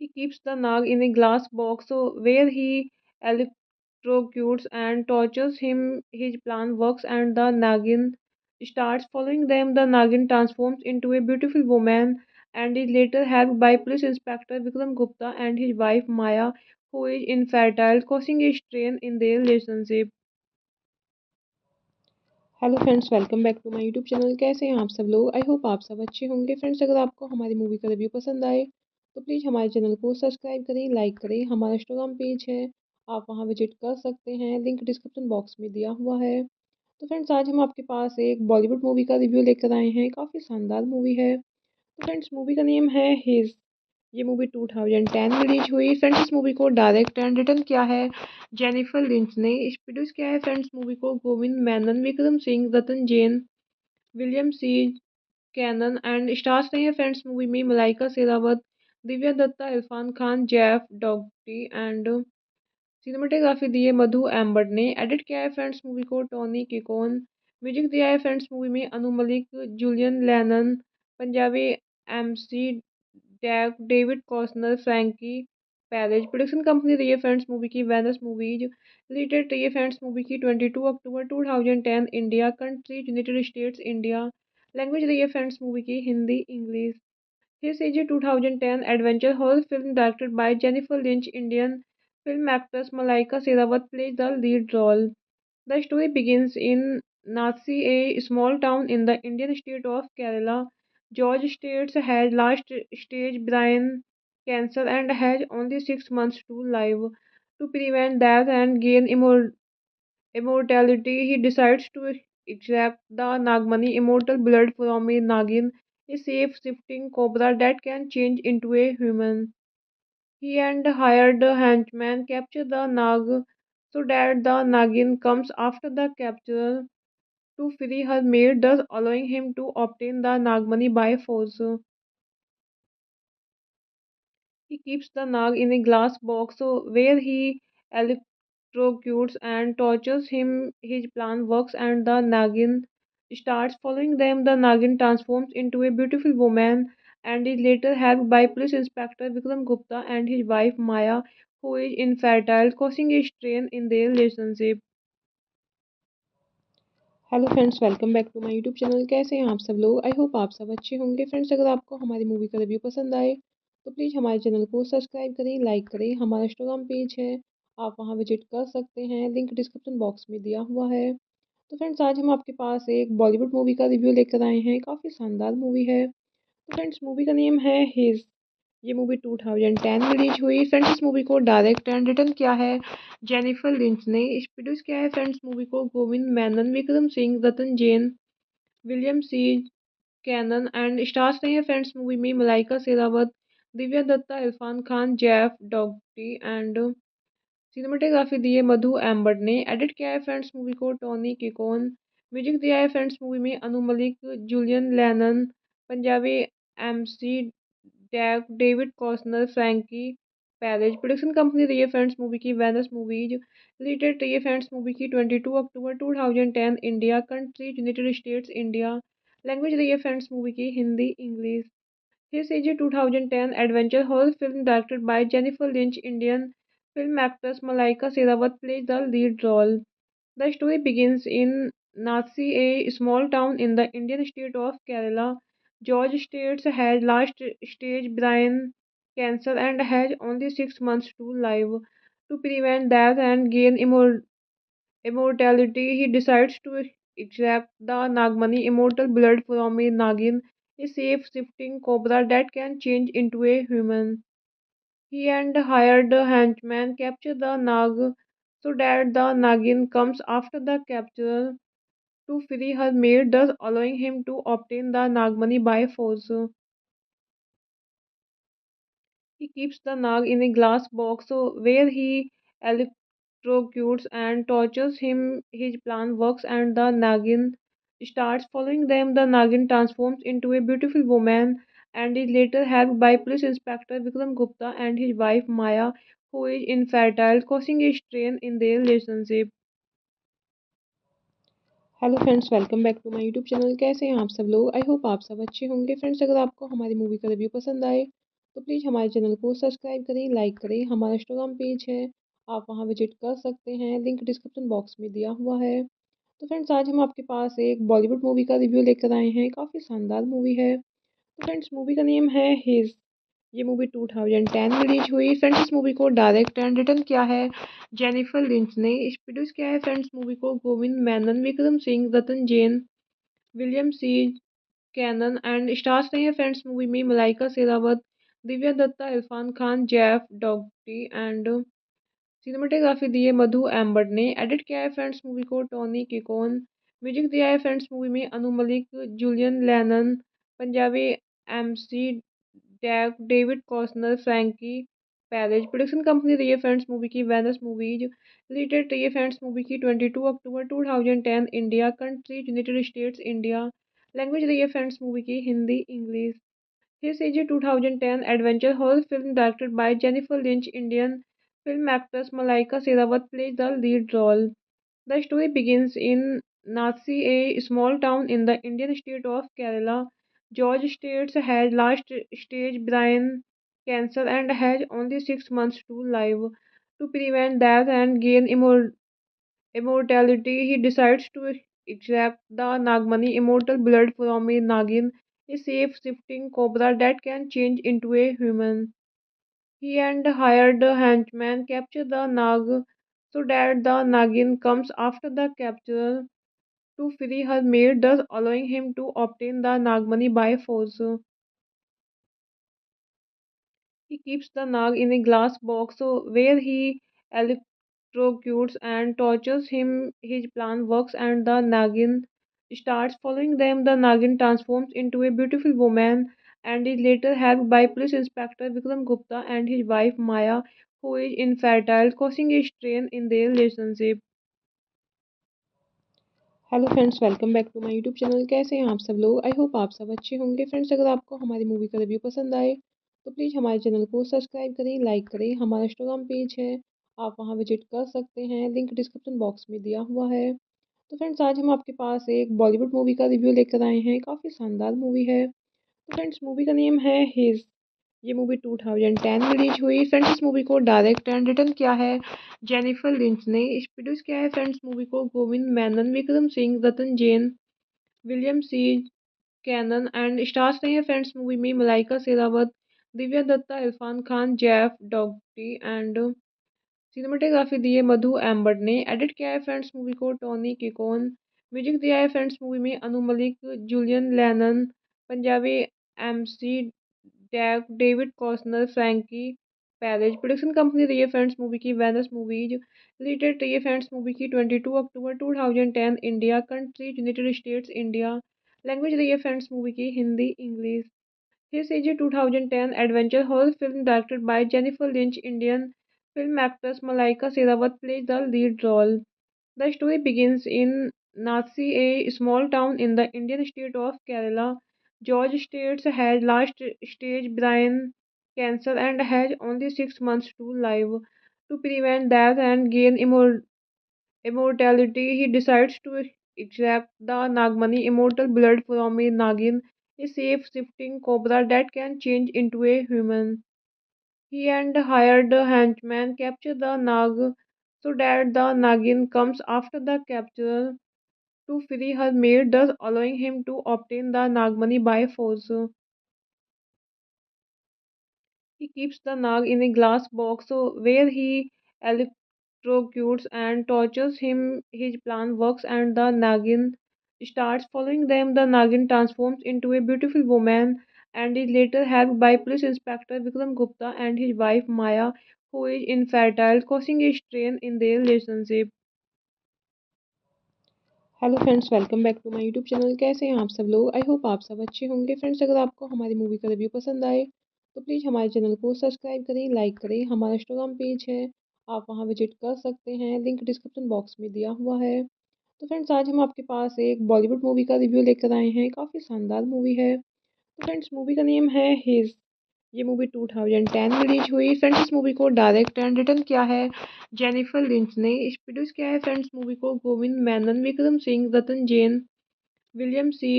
He keeps the Nag in a glass box where he electrocutes and tortures him. His plan works and the Nagin starts following them. The Nagin transforms into a beautiful woman and is later helped by Police Inspector Vikram Gupta and his wife Maya, who is infertile, causing a strain in their relationship. Hello friends, welcome back to my YouTube channel. कैसे हैं आप सब लोग? I hope आप सब अच्छे होंगे। Friends, अगर आपको हमारी मूवी का रिव्यू पसंद आए तो प्लीज़ हमारे चैनल को सब्सक्राइब करें, लाइक करें। हमारा इंस्टाग्राम पेज है, आप वहां विजिट कर सकते हैं, लिंक डिस्क्रिप्शन बॉक्स में दिया हुआ है। तो फ्रेंड्स, आज हम आपके पास एक बॉलीवुड मूवी का रिव्यू लेकर आए हैं। काफ़ी शानदार मूवी है। तो फ्रेंड्स, मूवी का नेम है हिज। ये मूवी 2010 रिलीज हुई। फ्रेंड्स इस मूवी को डायरेक्ट एंड रिटर्न किया है जेनिफर लिंच ने। प्रोड्यूस किया है फ्रेंड्स मूवी को Govind Menon, Vikram Singh, Ratan Jain, William C Cannon and stars रहे हैं फ्रेंड्स मूवी में Malaika Sherawat, Divya Dutta, Irfan Khan, Jeff डॉगटी and cinematography दी है मधु एम्बर्ट ने। एडिट किया है फ्रेंड्स मूवी को टोनी किकोन। म्यूजिक दिया है फ्रेंड्स मूवी में Anu Malik, Julian Lennon, Punjabi MC deck, David कॉस्नर, Frankie Perez. Production company रही है फ्रेंड्स मूवी की वेनस मूवीज। रिलीज डेट रही है फ्रेंड्स मूवी की 22 अक्टूबर 2010 India. Country United states India. Language रही है फ्रेंड्स मूवी की Hindi English. This is a 2010 adventure horror film directed by Jennifer Lynch. Indian film actress Malaika Sherawat plays the lead role. The story begins in Nasi, a small town in the Indian state of Kerala. George States has last stage brain cancer and has only 6 months to live. To prevent death and gain immortality, he decides to extract the Nagmani, immortal blood from a Nagin, a shape-shifting cobra that can change into a human. He and hired henchmen capture the Nag so that the Nagin comes after the capture to free her mate, thus allowing him to obtain the Nagmani by force. He keeps the Nag in a glass box where he electrocutes and tortures him. His plan works and the Nagin starts following them. The Nagin transforms into a beautiful woman and is later helped by Police Inspector Vikram Gupta and his wife Maya, who is infertile, causing a strain in their relationship. Hello friends, welcome back to my YouTube channel. कैसे हैं आप सब लोग? I hope आप सब अच्छे होंगे। Friends अगर आपको हमारी मूवी का रिव्यू पसंद आए तो प्लीज़ हमारे चैनल को सब्सक्राइब करें, लाइक करें। हमारा इंस्टाग्राम पेज है, आप वहां विजिट कर सकते हैं, लिंक डिस्क्रिप्शन बॉक्स में दिया हुआ है। तो फ्रेंड्स आज हम आपके पास एक बॉलीवुड मूवी का रिव्यू लेकर आए हैं। काफ़ी शानदार मूवी है। तो फ्रेंड्स मूवी का नेम है हिज। ये मूवी 2010 रिलीज हुई। फ्रेंड्स इस मूवी को डायरेक्ट एंड रिटर्न किया है जेनिफर लिंच ने। प्रोड्यूस किया है फ्रेंड्स मूवी को Govind Menon, Vikram Singh, Ratan Jain, William C Cannon and stars रहे हैं फ्रेंड्स मूवी में Malaika Sherawat, Divya Dutta, Irfan Khan, Jeff डॉगटी and cinematography दी है मधु एम्बर्ट ने। एडिट किया है फ्रेंड्स मूवी को टोनी किकोन। म्यूजिक दिया है फ्रेंड्स मूवी में Anu Malik, Julian Lennon, Punjabi MC deck, David कॉस्नर, Frankie Perez. Production company रही है फ्रेंड्स मूवी की वेनस मूवीज। रिलीज डेट रही है फ्रेंड्स मूवी की 22 अक्टूबर 2010 India. Country United states India. Language रही है फ्रेंड्स मूवी की Hindi English. This is a 2010 adventure horror film directed by Jennifer Lynch. Indian film actress Malaika Sherawat plays the lead role. The story begins in Nasi, a small town in the Indian state of Kerala. George States has last stage brain cancer and has only 6 months to live. To prevent death and gain immortality, he decides to extract the Nagmani, immortal blood from a Nagin, a shape-shifting cobra that can change into a human. He and hired henchmen capture the Nag so that the Nagin comes after the capture to free her mate, thus allowing him to obtain the Nagmani by force. He keeps the Nag in a glass box where he electrocutes and tortures him. His plan works and the Nagin starts following them. The Nagin transforms into a beautiful woman and is later helped by Police Inspector Vikram Gupta and his wife Maya, who is infertile, causing a strain in their relationship. Hello friends, welcome back to my YouTube channel. कैसे हैं आप सब लोग? I hope आप सब अच्छे होंगे। Friends अगर आपको हमारी मूवी का रिव्यू पसंद आए तो प्लीज़ हमारे चैनल को सब्सक्राइब करें, लाइक करें। हमारा इंस्टाग्राम पेज है, आप वहां विजिट कर सकते हैं, लिंक डिस्क्रिप्शन बॉक्स में दिया हुआ है। तो फ्रेंड्स आज हम आपके पास एक बॉलीवुड मूवी का रिव्यू लेकर आए हैं। काफ़ी शानदार मूवी है। तो फ्रेंड्स मूवी का नेम है हिज। ये मूवी 2010 रिलीज हुई। फ्रेंड्स इस मूवी को डायरेक्ट एंड रिटर्न किया है जेनिफर लिंच ने। प्रोड्यूस किया है फ्रेंड्स मूवी को Govind Menon, Vikram Singh, Ratan Jain, William C Cannon and stars रहे हैं फ्रेंड्स मूवी में Malaika Sherawat, Divya Dutta, Irfan Khan, Jeff डॉगटी and cinematography दी है मधु एम्बर्ट ने। एडिट किया है फ्रेंड्स मूवी को टोनी किकोन। म्यूजिक दिया है फ्रेंड्स मूवी में Anu Malik, Julian Lennon, Punjabi MC David Costner, Frankie Perez। Production company रही है फ्रेंड्स मूवी की वेनस मूवीज। रिलेटेड रही है फ्रेंड्स मूवी की 22 अक्टूबर 2010 India. Country United states India. Language रही है फ्रेंड्स मूवी की Hindi English. This is a 2010 adventure horror film directed by Jennifer Lynch. Indian film actress Malaika Sherawat plays the lead role. The story begins in Nasi, a small town in the Indian state of Kerala. George States has last stage brain cancer and has only 6 months to live. To prevent death and gain immortality, he decides to extract the Nagmani, immortal blood from a Nagin, a shape-shifting cobra that can change into a human. He and hired henchmen capture the Nag so that the Nagin comes after the capture to free her maid, thus allowing him to obtain the Nagmani by force. He keeps the Nag in a glass box where he electrocutes and tortures him. His plan works and the Nagin starts following them. The Nagin transforms into a beautiful woman and is later helped by Police Inspector Vikram Gupta and his wife Maya, who is infertile, causing a strain in their relationship. Hello friends, welcome back to my YouTube channel. कैसे हैं आप सब लोग? I hope आप सब अच्छे होंगे। Friends, अगर आपको हमारी मूवी का रिव्यू पसंद आए तो प्लीज़ हमारे चैनल को सब्सक्राइब करें, लाइक करें। हमारा इंस्टाग्राम पेज है, आप वहां विजिट कर सकते हैं, लिंक डिस्क्रिप्शन बॉक्स में दिया हुआ है। तो फ्रेंड्स, आज हम आपके पास एक बॉलीवुड मूवी का रिव्यू लेकर आए हैं। काफ़ी शानदार मूवी है। तो फ्रेंड्स, मूवी का नेम है हिज। ये मूवी 2010 में रिलीज हुई। फ्रेंड्स, इस मूवी को डायरेक्ट एंड रिटर्न किया है जेनिफर लिंच ने। इस प्रोड्यूस किया है फ्रेंड्स मूवी को Govind Menon, Vikram Singh, Ratan Jain, William C Cannon and stars रहे हैं फ्रेंड्स मूवी में Malaika Sherawat, Divya Dutta, Irfan Khan, Jeff डॉगटी and cinematography दी है मधु एम्बर्ट ने। एडिट किया है फ्रेंड्स मूवी को टोनी किकोन। म्यूजिक दिया है फ्रेंड्स मूवी में Anu Malik, Julian Lennon, Punjabi MC डैग, David कॉस्नर, Frankie Perez. Production company रही है फ्रेंड्स मूवी की वेनस मूवीज। रिलेटेड रही है फ्रेंड्स मूवी की 22 अक्टूबर 2010 India. Country United states India. Language रही है फ्रेंड्स मूवी की Hindi English. This is a 2010 adventure horror film directed by Jennifer Lynch. Indian film actress Malaika Sherawat plays the lead role. The story begins in Nasi, a small town in the Indian state of Kerala. George States has last stage brain cancer and has only 6 months to live. To prevent death and gain immortality, he decides to extract the Nagmani, immortal blood from a Nagin, a shape-shifting cobra that can change into a human. He and hired henchmen capture the Nag so that the Nagin comes after the capture to free her maid, thus allowing him to obtain the Nagmani by force. He keeps the Nag in a glass box where he electrocutes and tortures him. His plan works and the Nagin starts following them. The Nagin transforms into a beautiful woman and is later helped by Police Inspector Vikram Gupta and his wife Maya, who is infertile, causing a strain in their relationship. Hello friends, welcome back to my YouTube channel. कैसे हैं आप सब लोग? I hope आप सब अच्छे होंगे। Friends, अगर आपको हमारी मूवी का रिव्यू पसंद आए तो प्लीज़ हमारे चैनल को सब्सक्राइब करें, लाइक करें। हमारा इंस्टाग्राम पेज है, आप वहां विजिट कर सकते हैं, लिंक डिस्क्रिप्शन बॉक्स में दिया हुआ है। तो फ्रेंड्स, आज हम आपके पास एक बॉलीवुड मूवी का रिव्यू लेकर आए हैं। काफ़ी शानदार मूवी है। तो फ्रेंड्स, मूवी का नेम है हिज। ये मूवी 2010 में रिलीज हुई। फ्रेंड्स, इस मूवी को डायरेक्ट एंड रिटर्न किया है जेनिफर लिंच ने। इस प्रोड्यूस किया है फ्रेंड्स मूवी को Govind Menon, Vikram Singh, Ratan Jain, William C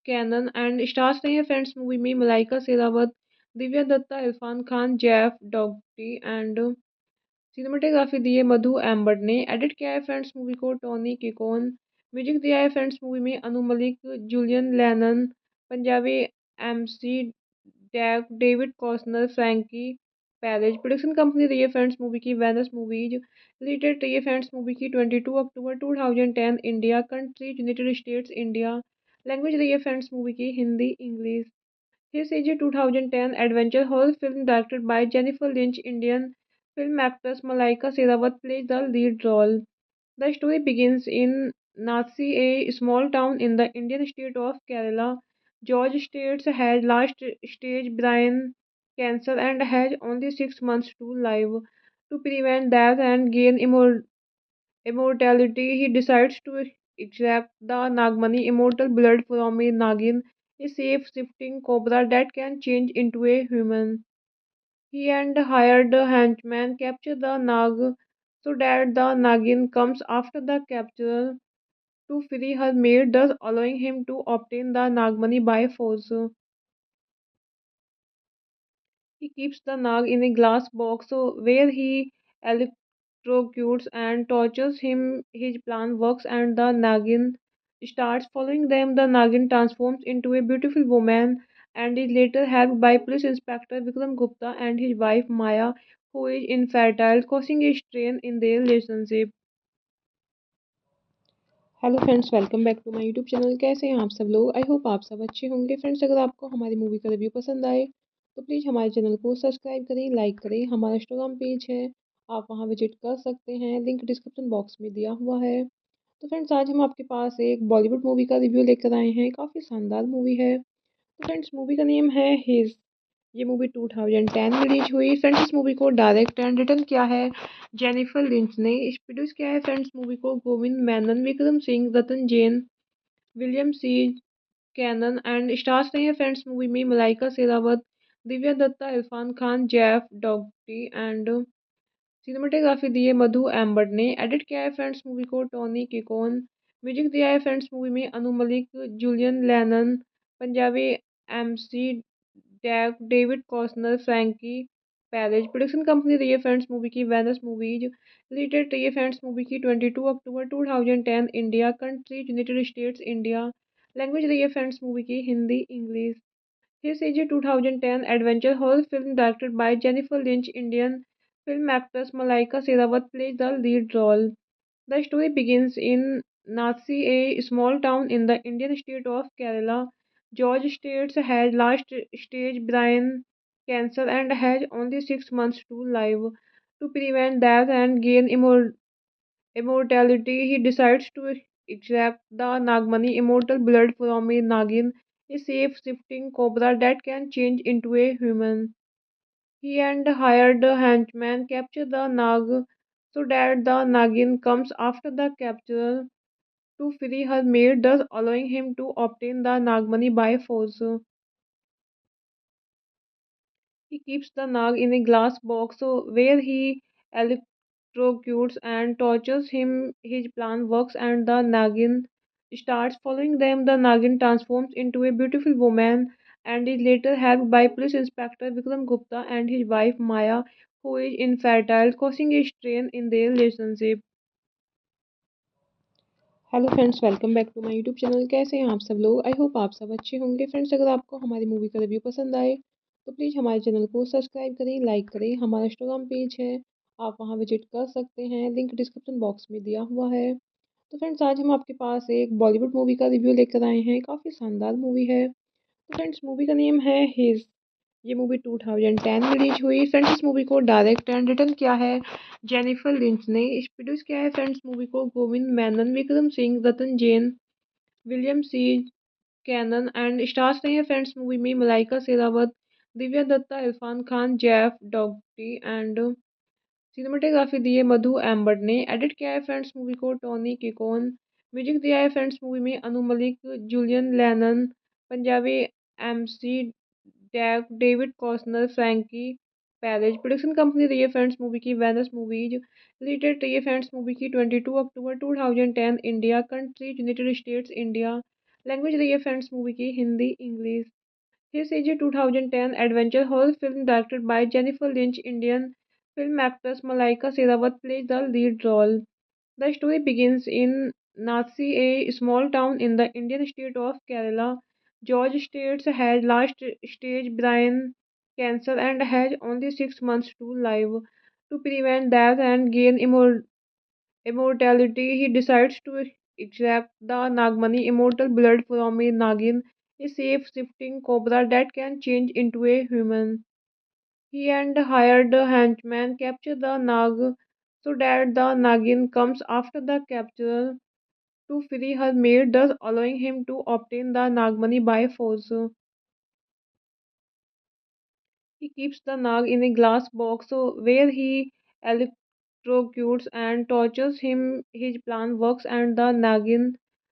Cannon and stars रहे हैं फ्रेंड्स मूवी में Malaika Sherawat, Divya Dutta, Irfan Khan, Jeff डॉगटी and cinematography दी है मधु एम्बर्ट ने। एडिट किया है फ्रेंड्स मूवी को टोनी किकोन। म्यूजिक दिया है फ्रेंड्स मूवी में Anu Malik, Julian Lennon, Punjabi MC डैग, David कॉस्नर, Frankie Perez. Production company रही है फ्रेंड्स मूवी की वेनस मूवीज। रिलेटेड रही है फ्रेंड्स मूवी की 22 अक्टूबर 2010 India. Country United states India. Language रही है फ्रेंड्स मूवी की Hindi English. This is a 2010 adventure horror film directed by Jennifer Lynch. Indian film actress Malaika Sherawat plays the lead role. The story begins in Nasi, a small town in the Indian state of Kerala. George states has last stage brain cancer and has only 6 months to live. To prevent death and gain immortality, he decides to extract the Nagmani immortal blood from a Nagin, a safe shifting cobra that can change into a human. He and hired a henchman capture the Nag so that the Nagin comes after the capture to free her maid, thus allowing him to obtain the Nagmani by force. He keeps the Nag in a glass box where he electrocutes and tortures him. His plan works and the Nagin starts following them. The Nagin transforms into a beautiful woman and is later helped by Police Inspector Vikram Gupta and his wife Maya, who is infertile, causing a strain in their relationship. Hello friends, welcome back to my YouTube channel. कैसे हैं आप सब लोग? I hope आप सब अच्छे होंगे। Friends, अगर आपको हमारी मूवी का रिव्यू पसंद आए तो प्लीज़ हमारे चैनल को सब्सक्राइब करें, लाइक करें। हमारा इंस्टाग्राम पेज है, आप वहां विजिट कर सकते हैं, लिंक डिस्क्रिप्शन बॉक्स में दिया हुआ है। तो फ्रेंड्स, आज हम आपके पास एक बॉलीवुड मूवी का रिव्यू लेकर आए हैं। काफ़ी शानदार मूवी है। तो फ्रेंड्स, मूवी का नेम है हिज। ये मूवी 2010 में रिलीज हुई। फ्रेंड्स, इस मूवी को डायरेक्ट एंड रिटर्न किया है जेनिफर लिंच ने। इस प्रोड्यूस किया है फ्रेंड्स मूवी को Govind Menon, Vikram Singh, Ratan Jain, William C Cannon and stars रहे हैं फ्रेंड्स मूवी में Malaika Sherawat, Divya Dutta, Irfan Khan, Jeff डॉगटी and cinematography दी है मधु एम्बर्ट ने। एडिट किया है फ्रेंड्स मूवी को टोनी किकोन। म्यूजिक दिया है फ्रेंड्स मूवी में Anu Malik, Julian Lennon, Punjabi MC deck, David कॉस्नर, Frankie Perez. Production company रही है फ्रेंड्स मूवी की वेनस मूवीज। रिलीज डेट रही है फ्रेंड्स मूवी की 22 अक्टूबर 2010 India. Country United states India. Language रही है फ्रेंड्स मूवी की Hindi English. This is a 2010 adventure horror film directed by Jennifer Lynch. Indian film actress Malaika Sherawat plays the lead role. The story begins in Nasi, a small town in the Indian state of Kerala. George States has last stage brain cancer and has only 6 months to live. To prevent death and gain immortality, he decides to extract the Nagmani immortal blood from a Nagin, a safe shifting cobra that can change into a human. He and hired a henchman capture the Nag so that the Nagin comes after the capture to free her maid, thus allowing him to obtain the Nagmani by force. He keeps the Nag in a glass box where he electrocutes and tortures him. His plan works and the Nagin starts following them. The Nagin transforms into a beautiful woman and is later helped by Police Inspector Vikram Gupta and his wife Maya, who is infertile, causing a strain in their relationship. Hello friends, welcome back to my YouTube channel. कैसे हैं आप सब लोग? I hope आप सब अच्छे होंगे। Friends, अगर आपको हमारी मूवी का रिव्यू पसंद आए तो प्लीज़ हमारे चैनल को सब्सक्राइब करें, लाइक करें। हमारा इंस्टाग्राम पेज है, आप वहां विजिट कर सकते हैं, लिंक डिस्क्रिप्शन बॉक्स में दिया हुआ है। तो फ्रेंड्स, आज हम आपके पास एक बॉलीवुड मूवी का रिव्यू लेकर आए हैं। काफ़ी शानदार मूवी है। तो फ्रेंड्स, मूवी का नेम है हिज। ये मूवी 2010 में रिलीज हुई। फ्रेंड्स, इस मूवी को डायरेक्ट एंड रिटर्न किया है जेनिफर लिंच ने। इस प्रोड्यूस किया है फ्रेंड्स मूवी को Govind Menon, Vikram Singh, Ratan Jain, William C Cannon and stars रहे हैं फ्रेंड्स मूवी में Malaika Sherawat, Divya Dutta, Irfan Khan, Jeff डॉगटी and cinematography दी है मधु एम्बर्ट ने। एडिट किया है फ्रेंड्स मूवी को टोनी किकोन। म्यूजिक दिया है फ्रेंड्स मूवी में Anu Malik, Julian Lennon, Punjabi MC deck, David कॉस्नर, Frankie Perez. Production company रही है फ्रेंड्स मूवी की वेनस मूवीज। रिलीज डेट रही है फ्रेंड्स मूवी की 22 अक्टूबर 2010 India. Country United states India. Language रही है फ्रेंड्स मूवी की Hindi English. This is a 2010 adventure horror film directed by Jennifer Lynch. Indian film actress Malaika Sherawat plays the lead role. The story begins in Nasi, a small town in the Indian state of Kerala. George States has last stage brain cancer and has only 6 months to live. To prevent death and gain immortality, he decides to extract the Nagmani immortal blood from a Nagin, a safe shifting cobra that can change into a human. He and hired a henchman capture the Nag so that the Nagin comes after the capture to free her maid, thus allowing him to obtain the Nagmani by force. He keeps the Nag in a glass box where he electrocutes and tortures him. His plan works and the Nagin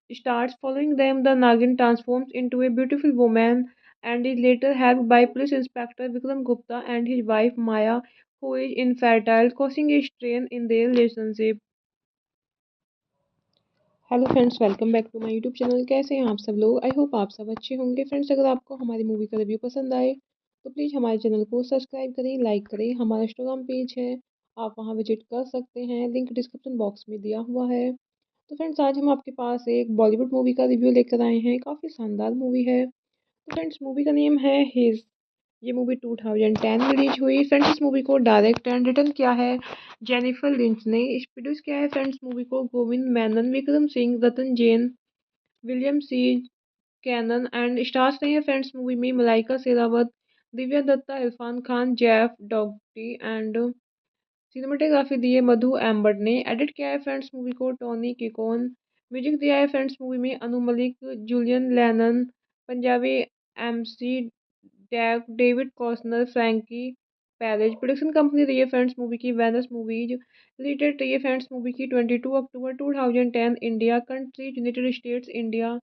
starts following them. The Nagin transforms into a beautiful woman and is later helped by Police Inspector Vikram Gupta and his wife Maya, who is infertile, causing a strain in their relationship. Hello friends, welcome back to my YouTube channel. कैसे हैं आप सब लोग? I hope आप सब अच्छे होंगे। Friends, अगर आपको हमारी मूवी का रिव्यू पसंद आए तो प्लीज़ हमारे चैनल को सब्सक्राइब करें, लाइक करें। हमारा इंस्टाग्राम पेज है, आप वहां विजिट कर सकते हैं, लिंक डिस्क्रिप्शन बॉक्स में दिया हुआ है। तो फ्रेंड्स, आज हम आपके पास एक बॉलीवुड मूवी का रिव्यू लेकर आए हैं। काफ़ी शानदार मूवी है। तो फ्रेंड्स, मूवी का नेम है हिज। ये मूवी 2010 में रिलीज हुई। फ्रेंड्स, इस मूवी को डायरेक्ट एंड रिटर्न किया है जेनिफर लिंच ने। इस प्रोड्यूस किया है फ्रेंड्स मूवी को Govind Menon, Vikram Singh, Ratan Jain, William C Cannon and stars रहे हैं फ्रेंड्स मूवी में Malaika Sherawat, Divya Dutta, Irfan Khan, Jeff डॉगटी and cinematography दी है मधु एम्बर्ट ने। एडिट किया है फ्रेंड्स मूवी को टोनी किकोन। म्यूजिक दिया है फ्रेंड्स मूवी में Anu Malik, Julian Lennon, Punjabi MC deck, David कॉस्नर, Frankie Perez. Production company रही है फ्रेंड्स मूवी की वेनस मूवीज। रिलीज डेट रही है फ्रेंड्स मूवी की 22 अक्टूबर 2010 India. Country United states India.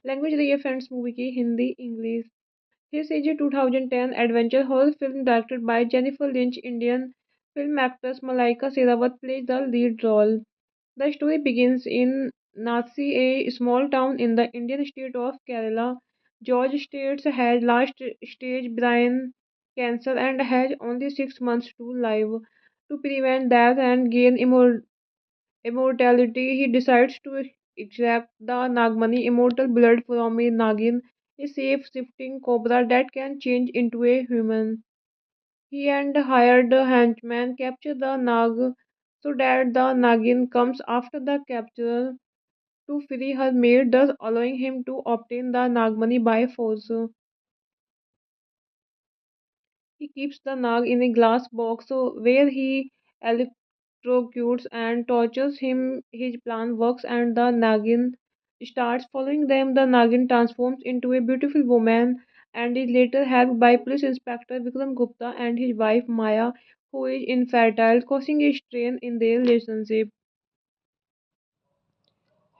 Language रही है फ्रेंड्स मूवी की Hindi English. This is a 2010 adventure horror film directed by Jennifer Lynch. Indian film actress Malaika Sherawat plays the lead role. The story begins in Nasi, a small town in the Indian state of Kerala. George States has last stage brain cancer and has only 6 months to live. To prevent death and gain immortality, he decides to extract the Nagmani, immortal blood from a Nagin, a shape-shifting cobra that can change into a human. He and hired henchmen capture the Nag so that the Nagin comes after the capture to free her maid, thus allowing him to obtain the Nagmani by force. He keeps the Nag in a glass box where he electrocutes and tortures him. His plan works and the Nagin starts following them. The Nagin transforms into a beautiful woman and is later helped by Police Inspector Vikram Gupta and his wife Maya, who is infertile, causing a strain in their relationship.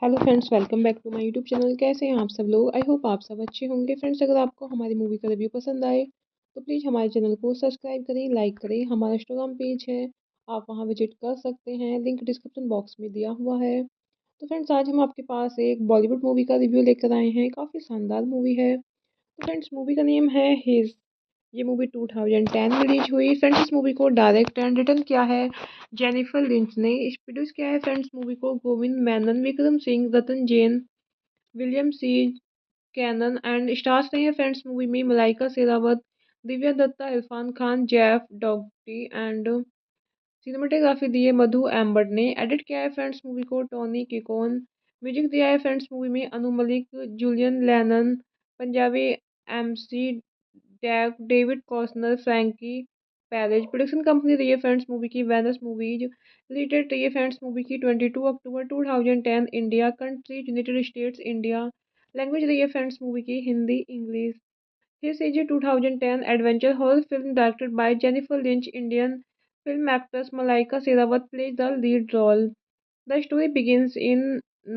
Hello friends, welcome back to my YouTube channel. कैसे हैं आप सब लोग? I hope आप सब अच्छे होंगे। Friends, अगर आपको हमारी मूवी का रिव्यू पसंद आए तो प्लीज़ हमारे चैनल को सब्सक्राइब करें, लाइक करें। हमारा इंस्टाग्राम पेज है, आप वहां विजिट कर सकते हैं, लिंक डिस्क्रिप्शन बॉक्स में दिया हुआ है। तो फ्रेंड्स, आज हम आपके पास एक बॉलीवुड मूवी का रिव्यू लेकर आए हैं। काफ़ी शानदार मूवी है। तो फ्रेंड्स, मूवी का नेम है हिज। ये मूवी 2010 में रिलीज हुई। फ्रेंड्स, इस मूवी को डायरेक्ट एंड रिटर्न किया है जेनिफर लिंच ने। इस प्रोड्यूस किया है फ्रेंड्स मूवी को Govind Menon, Vikram Singh, Ratan Jain, William C Cannon and stars रहे हैं फ्रेंड्स मूवी में Malaika Sherawat, Divya Dutta, Irfan Khan, Jeff डॉगटी and cinematography दी है मधु एम्बर्ट ने। एडिट किया है फ्रेंड्स मूवी को टोनी किकोन। म्यूजिक दिया है फ्रेंड्स मूवी में Anu Malik, Julian Lennon, Punjabi MC deck, David कॉस्नर, Frankie Perez. Production company रही है फ्रेंड्स मूवी की वेनस मूवीज। रिलीज डेट रही है फ्रेंड्स मूवी की 22 अक्टूबर 2010 India. Country United states India. Language रही है फ्रेंड्स मूवी की Hindi English. This is a 2010 adventure horror film directed by Jennifer Lynch. Indian film actress Malaika Sherawat plays the lead role. The story begins in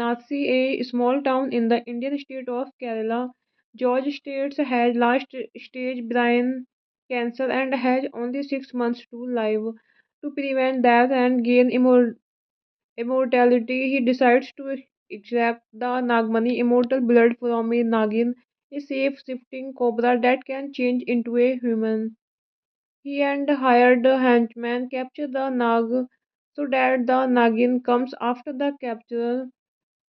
Nasi, a small town in the Indian state of Kerala. George States has last stage brain cancer and has only 6 months to live. To prevent death and gain immortality, he decides to extract the Nagmani, immortal blood from a Nagin, a shape-shifting cobra that can change into a human. He and hired henchmen capture the Nag so that the Nagin comes after the capture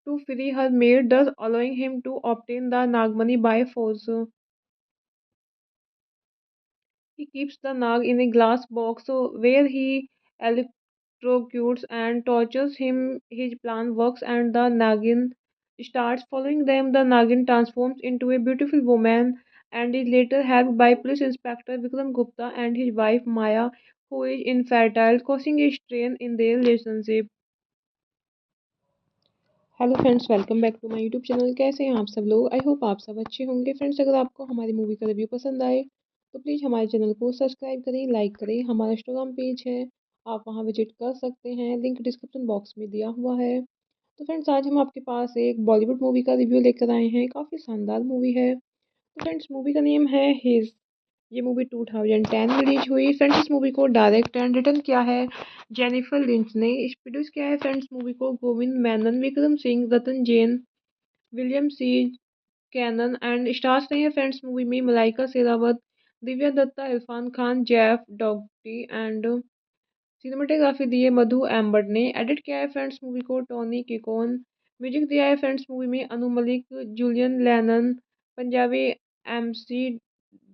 to free her maid, thus allowing him to obtain the Nagmani by force. He keeps the Nag in a glass box where he electrocutes and tortures him. His plan works and the Nagin starts following them. The Nagin transforms into a beautiful woman and is later helped by Police Inspector Vikram Gupta and his wife Maya, who is infertile, causing a strain in their relationship. Hello friends, welcome back to my YouTube channel. कैसे हैं आप सब लोग? I hope आप सब अच्छे होंगे। Friends, अगर आपको हमारी मूवी का रिव्यू पसंद आए तो प्लीज़ हमारे चैनल को सब्सक्राइब करें, लाइक करें। हमारा इंस्टाग्राम पेज है, आप वहां विजिट कर सकते हैं, लिंक डिस्क्रिप्शन बॉक्स में दिया हुआ है। तो फ्रेंड्स, आज हम आपके पास एक बॉलीवुड मूवी का रिव्यू लेकर आए हैं। काफ़ी शानदार मूवी है। तो फ्रेंड्स, मूवी का नेम है हिज। ये मूवी 2010 में रिलीज हुई। फ्रेंड्स, इस मूवी को डायरेक्ट एंड रिटर्न किया है जेनिफर लिंच ने। प्रोड्यूस किया है फ्रेंड्स मूवी को Govind Menon, Vikram Singh, Ratan Jain, William C Cannon and stars रहे हैं फ्रेंड्स मूवी में Malaika Sherawat, Divya Dutta, Irfan Khan, Jeff डॉगटी and cinematography दी है मधु एम्बर्ट ने। एडिट किया है फ्रेंड्स मूवी को टोनी किकोन। म्यूजिक दिया है फ्रेंड्स मूवी में Anu Malik, Julian Lennon, Punjabi MC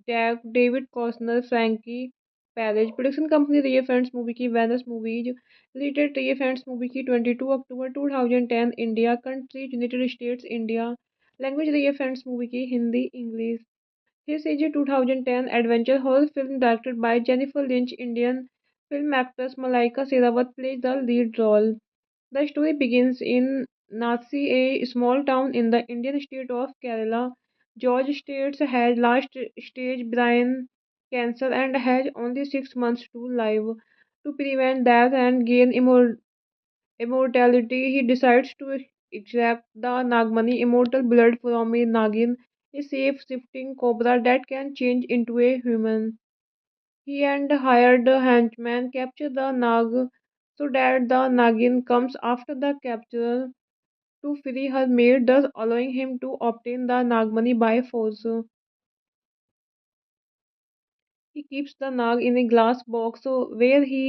deck, David कॉस्नर, Frankie Perez. Production company रही है फ्रेंड्स मूवी की वेनस मूवीज। रिलीज डेट रही है फ्रेंड्स मूवी की 22 अक्टूबर 2010 India. Country United states India. Language रही है फ्रेंड्स मूवी की Hindi English. This is a 2010 adventure horror film directed by Jennifer Lynch. Indian film actress Malaika Sherawat plays the lead role. The story begins in Nasi, a small town in the Indian state of Kerala. George States has last stage brain cancer and has only 6 months to live. To prevent death and gain immortality, he decides to extract the Nagmani, immortal blood from a Nagin, a shape-shifting cobra that can change into a human. He and hired henchmen capture the Nag so that the Nagin comes after the capture to free her mate, thus allowing him to obtain the Nagmani by force. He keeps the Nag in a glass box where he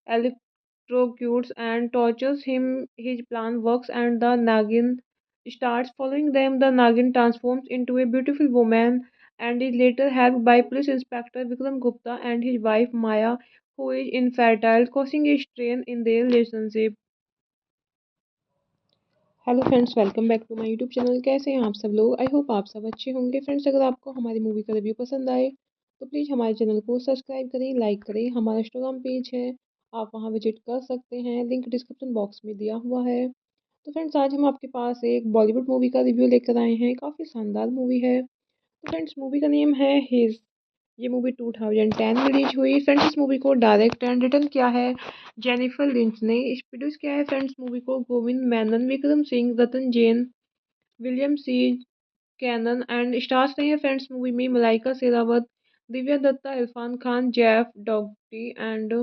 electrocutes and tortures him. His plan works and the Nagin starts following them. The Nagin transforms into a beautiful woman and is later helped by Police Inspector Vikram Gupta and his wife Maya, who is infertile, causing a strain in their relationship. Hello friends, welcome back to my YouTube channel. कैसे हैं आप सब लोग? I hope आप सब अच्छे होंगे। Friends, अगर आपको हमारी मूवी का रिव्यू पसंद आए तो प्लीज़ हमारे चैनल को सब्सक्राइब करें, लाइक करें। हमारा इंस्टाग्राम पेज है, आप वहां विजिट कर सकते हैं, लिंक डिस्क्रिप्शन बॉक्स में दिया हुआ है। तो फ्रेंड्स, आज हम आपके पास एक बॉलीवुड मूवी का रिव्यू लेकर आए हैं। काफ़ी शानदार मूवी है। तो फ्रेंड्स, मूवी का नेम है हिज। ये मूवी 2010 में रिलीज हुई। फ्रेंड्स, इस मूवी को डायरेक्ट एंड रिटर्न किया है जेनिफर लिंच ने। प्रोड्यूस किया है फ्रेंड्स मूवी को Govind Menon, Vikram Singh, Ratan Jain, William C Cannon and stars रहे हैं फ्रेंड्स मूवी में Malaika Sherawat, Divya Dutta, Irfan Khan, Jeff डॉगटी and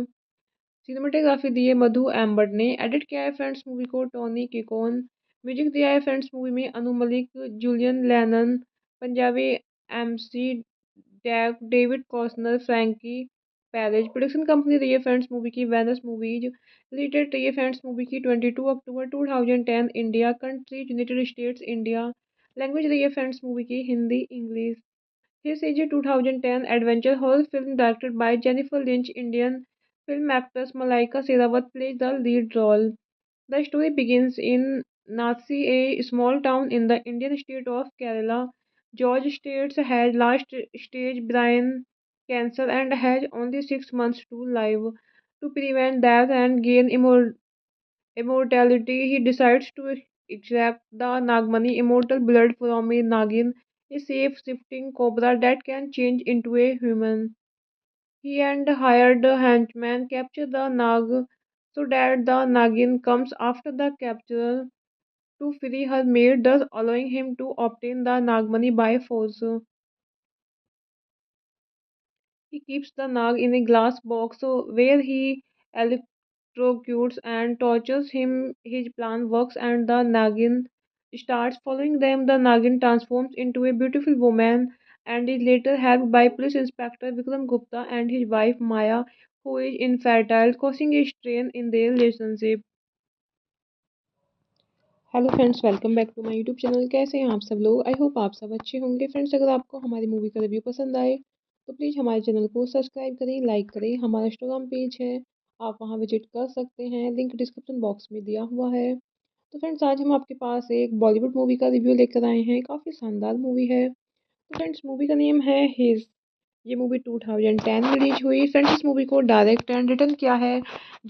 cinematography दी है मधु एम्बर्ट ने। एडिट किया है फ्रेंड्स मूवी को टोनी किकोन। म्यूजिक दिया है फ्रेंड्स मूवी में Anu Malik, Julian Lennon, Punjabi MC deck, David कॉस्नर, Frankie Perez. Production company रही है फ्रेंड्स मूवी की वेनस मूवीज। रिलीज डेट रही है फ्रेंड्स मूवी की 22 अक्टूबर 2010 India. Country United states India. Language रही है फ्रेंड्स मूवी की Hindi English. This is a 2010 adventure horror film directed by Jennifer Lynch. Indian film actress Malaika Sherawat plays the lead role. The story begins in Nasi, a small town in the Indian state of Kerala. George States has last stage brain cancer and has only 6 months to live. To prevent death and gain immortality, he decides to extract the Nagmani, immortal blood from a Nagin, a shape-shifting cobra that can change into a human. He and hired henchmen capture the Nag so that the Nagin comes after the capture to free her mate, thus allowing him to obtain the Nagmani by force. He keeps the Nag in a glass box where he electrocutes and tortures him. His plan works and the Nagin starts following them. The Nagin transforms into a beautiful woman and is later helped by Police Inspector Vikram Gupta and his wife Maya, who is infertile, causing a strain in their relationship. Hello friends, welcome back to my YouTube channel. कैसे हैं आप सब लोग? I hope आप सब अच्छे होंगे। Friends, अगर आपको हमारी मूवी का रिव्यू पसंद आए तो प्लीज़ हमारे चैनल को सब्सक्राइब करें, लाइक करें। हमारा इंस्टाग्राम पेज है, आप वहां विजिट कर सकते हैं, लिंक डिस्क्रिप्शन बॉक्स में दिया हुआ है। तो फ्रेंड्स, आज हम आपके पास एक बॉलीवुड मूवी का रिव्यू लेकर आए हैं। काफ़ी शानदार मूवी है। तो फ्रेंड्स, मूवी का नेम है हिज। ये मूवी 2010 रिलीज हुई। फ्रेंड्स इस मूवी को डायरेक्ट एंड रिटर्न किया है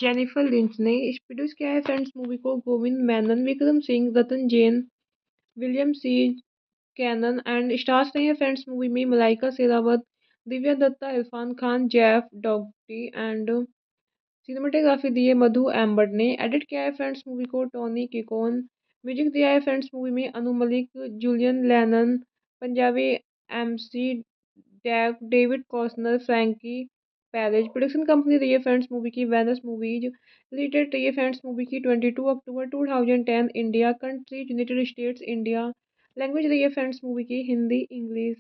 जेनिफर लिंच ने। प्रोड्यूस किया है फ्रेंड्स मूवी को Govind Menon, Vikram Singh, Ratan Jain, William C Cannon and stars रहे हैं फ्रेंड्स मूवी में Malaika Sherawat, Divya Dutta, Irfan Khan, Jeff डॉगटी and cinematography दी है मधु एम्बर्ट ने। एडिट किया है फ्रेंड्स मूवी को टोनी किकोन। म्यूजिक दिया है फ्रेंड्स मूवी में Anu Malik, Julian Lennon, Punjabi MC deck, David कॉस्नर, Frankie Perez. Production company रही है फ्रेंड्स मूवी की वेनस मूवीज। रिलीज डेट रही है फ्रेंड्स मूवी की 22 अक्टूबर 2010 India. Country United states India. Language रही है फ्रेंड्स मूवी की Hindi English.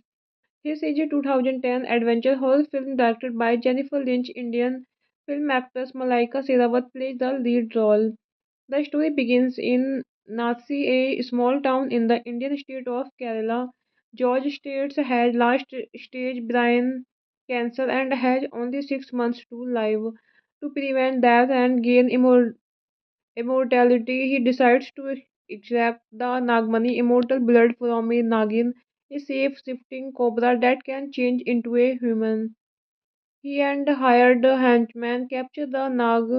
This is a 2010 adventure horror film directed by Jennifer Lynch. Indian film actress Malaika Sherawat plays the lead role. The story begins in Nasi, a small town in the Indian state of Kerala. George States has last stage brain cancer and has only 6 months to live. To prevent death and gain immortality, he decides to extract the Nagmani, immortal blood from a Nagin, a shape-shifting cobra that can change into a human. He and hired henchmen capture the Nag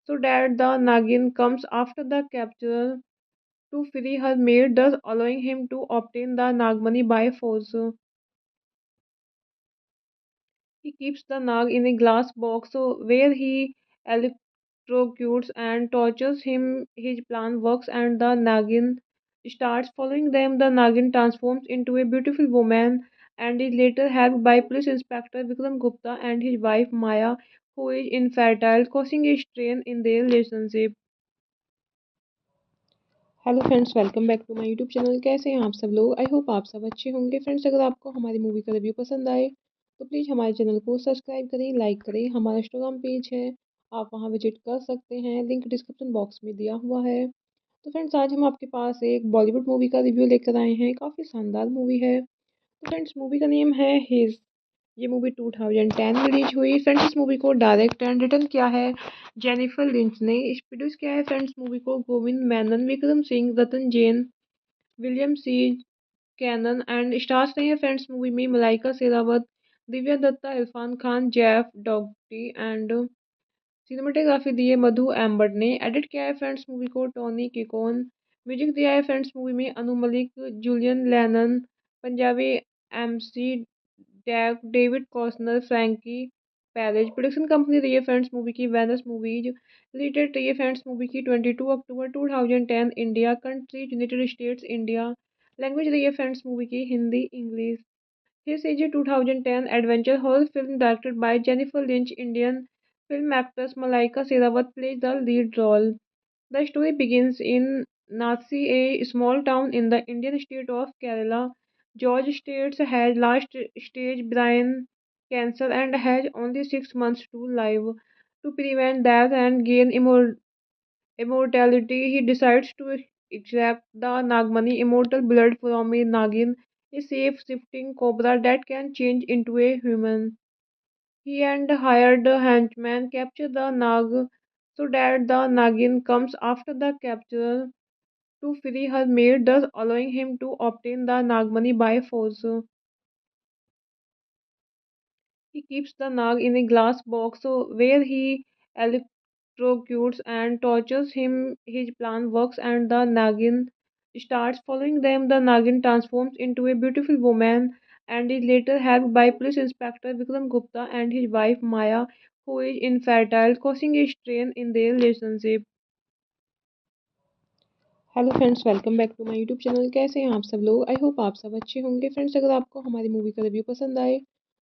so that the Nagin comes after the capture to free her mate, thus allowing him to obtain the Nagmani by force. He keeps the Nag in a glass box where he electrocutes and tortures him. His plan works and the Nagin starts following them. The Nagin transforms into a beautiful woman and is later helped by Police Inspector Vikram Gupta and his wife Maya, who is infertile, causing a strain in their relationship. Hello friends, welcome back to my YouTube channel. कैसे हैं आप सब लोग? I hope आप सब अच्छे होंगे। Friends अगर आपको हमारी मूवी का रिव्यू पसंद आए तो प्लीज़ हमारे चैनल को सब्सक्राइब करें, लाइक करें। हमारा इंस्टाग्राम पेज है, आप वहां विजिट कर सकते हैं, लिंक डिस्क्रिप्शन बॉक्स में दिया हुआ है। तो फ्रेंड्स आज हम आपके पास एक बॉलीवुड मूवी का रिव्यू लेकर आए हैं। काफ़ी शानदार मूवी है। तो फ्रेंड्स मूवी का नेम है हिज। ये मूवी 2010 रिलीज हुई। फ्रेंड्स इस मूवी को डायरेक्ट एंड रिटर्न किया है जेनिफर लिंच ने। प्रोड्यूस किया है फ्रेंड्स मूवी को Govind Menon, Vikram Singh, Ratan Jain, William C Cannon and stars रहे हैं फ्रेंड्स मूवी में Malaika Sherawat, Divya Dutta, Irfan Khan, Jeff डॉगटी and cinematography दी है मधु एम्बर्ट ने। एडिट किया है फ्रेंड्स मूवी को टोनी किकोन। म्यूजिक दिया है फ्रेंड्स मूवी में Anu Malik, Julian Lennon, Punjabi MC deck, David कॉस्नर, Frankie Perez. Production company रही है फ्रेंड्स मूवी की वेनस मूवीज। रिलीज डेट रही है फ्रेंड्स मूवी की 22 अक्टूबर 2010 India. Country United states India. Language रही है फ्रेंड्स मूवी की Hindi English. This is a 2010 adventure horror film directed by Jennifer Lynch. Indian film actress Malaika Sherawat plays the lead role. The story begins in Nasi, a small town in the Indian state of Kerala. George States has last stage brain cancer and has only 6 months to live. To prevent death and gain immortality, he decides to extract the Nagmani, immortal blood from a Nagin, a shape-shifting cobra that can change into a human. He and hired henchmen capture the Nag so that the Nagin comes after the capture to free her mate, thus allowing him to obtain the Nagmani by force. He keeps the Nag in a glass box where he electrocutes and tortures him. His plan works and the Nagin starts following them. The Nagin transforms into a beautiful woman and is later helped by Police Inspector Vikram Gupta and his wife Maya, who is infertile, causing a strain in their relationship. Hello friends, welcome back to my YouTube channel. कैसे हैं आप सब लोग? I hope आप सब अच्छे होंगे। Friends अगर आपको हमारी मूवी का रिव्यू पसंद आए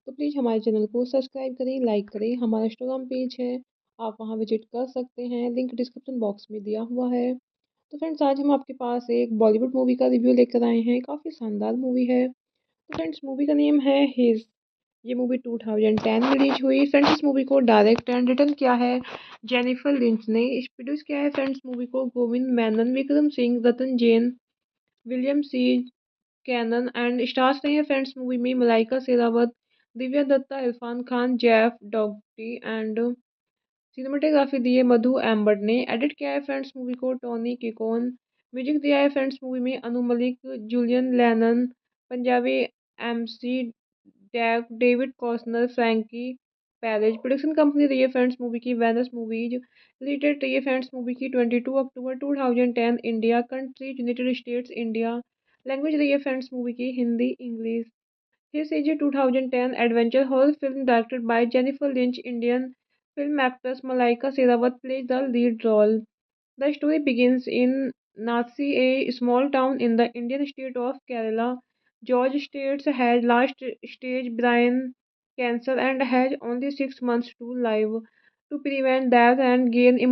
तो प्लीज़ हमारे चैनल को सब्सक्राइब करें, लाइक करें। हमारा इंस्टाग्राम पेज है, आप वहां विजिट कर सकते हैं, लिंक डिस्क्रिप्शन बॉक्स में दिया हुआ है। तो फ्रेंड्स आज हम आपके पास एक बॉलीवुड मूवी का रिव्यू लेकर आए हैं। काफ़ी शानदार मूवी है। तो फ्रेंड्स मूवी का नेम है हिज। ये मूवी 2010 रिलीज हुई। फ्रेंड्स इस मूवी को डायरेक्ट एंड रिटर्न किया है जेनिफर लिंच ने। प्रोड्यूस किया है फ्रेंड्स मूवी को Govind Menon, Vikram Singh, Ratan Jain, William C Cannon and stars रहे हैं फ्रेंड्स मूवी में Malaika Sherawat, Divya Dutta, Irfan Khan, Jeff डॉगटी and cinematography दी है मधु एम्बर्ट ने। एडिट किया है फ्रेंड्स मूवी को टोनी किकोन। म्यूजिक दिया है फ्रेंड्स मूवी में Anu Malik, Julian Lennon, Punjabi MC David Costner, Frankie Perez। Production company रही है फ्रेंड्स मूवी की वेनस मूवीज। रिलेटेड रही है फ्रेंड्स मूवी की 22 अक्टूबर 2010 India. Country United states India. Language रही है फ्रेंड्स मूवी की Hindi English. This is a 2010 adventure horror film directed by Jennifer Lynch. Indian film actress Malaika Sherawat plays the lead role. The story begins in Nasi, a small town in the Indian state of Kerala. George States has last stage brain cancer and has only 6 months to live. To prevent death and gain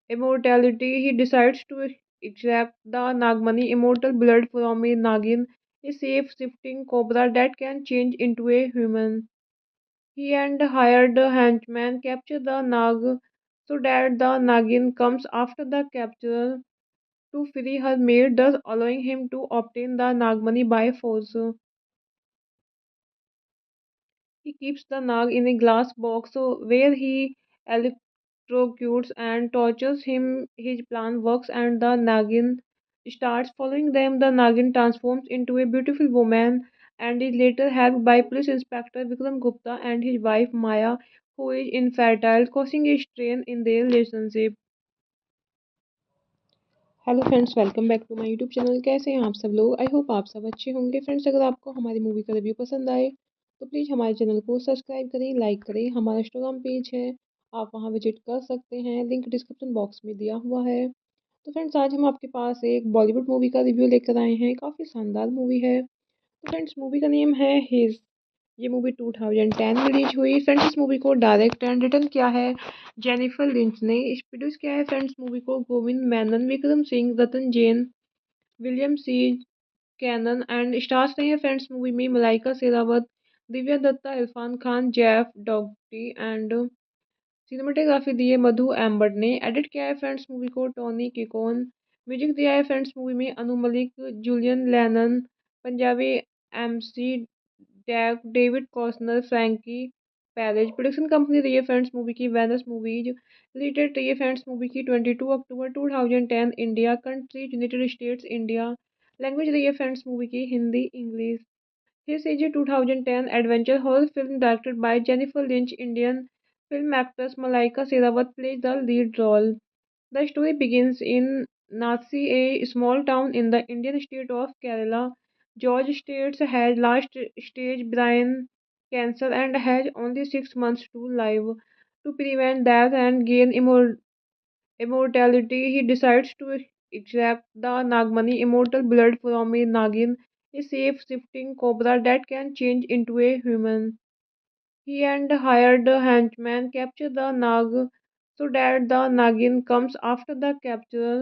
immortality, he decides to extract the Nagmani, immortal blood from a Nagin, a shape-shifting cobra that can change into a human. He and hired henchmen capture the Nag so that the Nagin comes after the capture to free her maid, thus allowing him to obtain the Nagmani by force. He keeps the Nag in a glass box where he electrocutes and tortures him. His plan works and the Nagin starts following them. The Nagin transforms into a beautiful woman and is later helped by Police Inspector Vikram Gupta and his wife Maya, who is infertile, causing a strain in their relationship. Hello friends, welcome back to my YouTube channel. कैसे हैं आप सब लोग? I hope आप सब अच्छे होंगे। Friends, अगर आपको हमारी मूवी का रिव्यू पसंद आए तो प्लीज़ हमारे चैनल को सब्सक्राइब करें, लाइक करें। हमारा इंस्टाग्राम पेज है, आप वहां विजिट कर सकते हैं, लिंक डिस्क्रिप्शन बॉक्स में दिया हुआ है। तो फ्रेंड्स, आज हम आपके पास एक बॉलीवुड मूवी का रिव्यू लेकर आए हैं। काफ़ी शानदार मूवी है। तो फ्रेंड्स, मूवी का नेम है हिज। ये मूवी 2010 में रिलीज हुई। फ्रेंड्स, इस मूवी को डायरेक्ट एंड रिटर्न किया है जेनिफर लिंच ने। इस प्रोड्यूस किया है फ्रेंड्स मूवी को Govind Menon, Vikram Singh, Ratan Jain, William C Cannon and stars रहे हैं फ्रेंड्स मूवी में Malaika Sherawat, Divya Dutta, Irfan Khan, Jeff डॉगटी and cinematography दी है मधु एम्बर्ट ने। एडिट किया है फ्रेंड्स मूवी को टोनी किकोन। म्यूजिक दिया है फ्रेंड्स मूवी में Anu Malik, Julian Lennon, Punjabi MC deck, David कॉस्नर, Frankie Perez. Production company रही है फ्रेंड्स मूवी की वेनस मूवीज। रिलेटेड रही है फ्रेंड्स मूवी की 22 अक्टूबर 2010 India. Country United states India. Language रही है फ्रेंड्स मूवी की Hindi English. This is a 2010 adventure horror film directed by Jennifer Lynch. Indian film actress Malaika Sherawat plays the lead role. The story begins in Nasi, a small town in the Indian state of Kerala. George States has last stage brain cancer and has only 6 months to live. To prevent death and gain immortality, he decides to extract the Nagmani, immortal blood from a Nagin, a shape-shifting cobra that can change into a human. He and hired henchmen capture the Nag so that the Nagin comes after the capture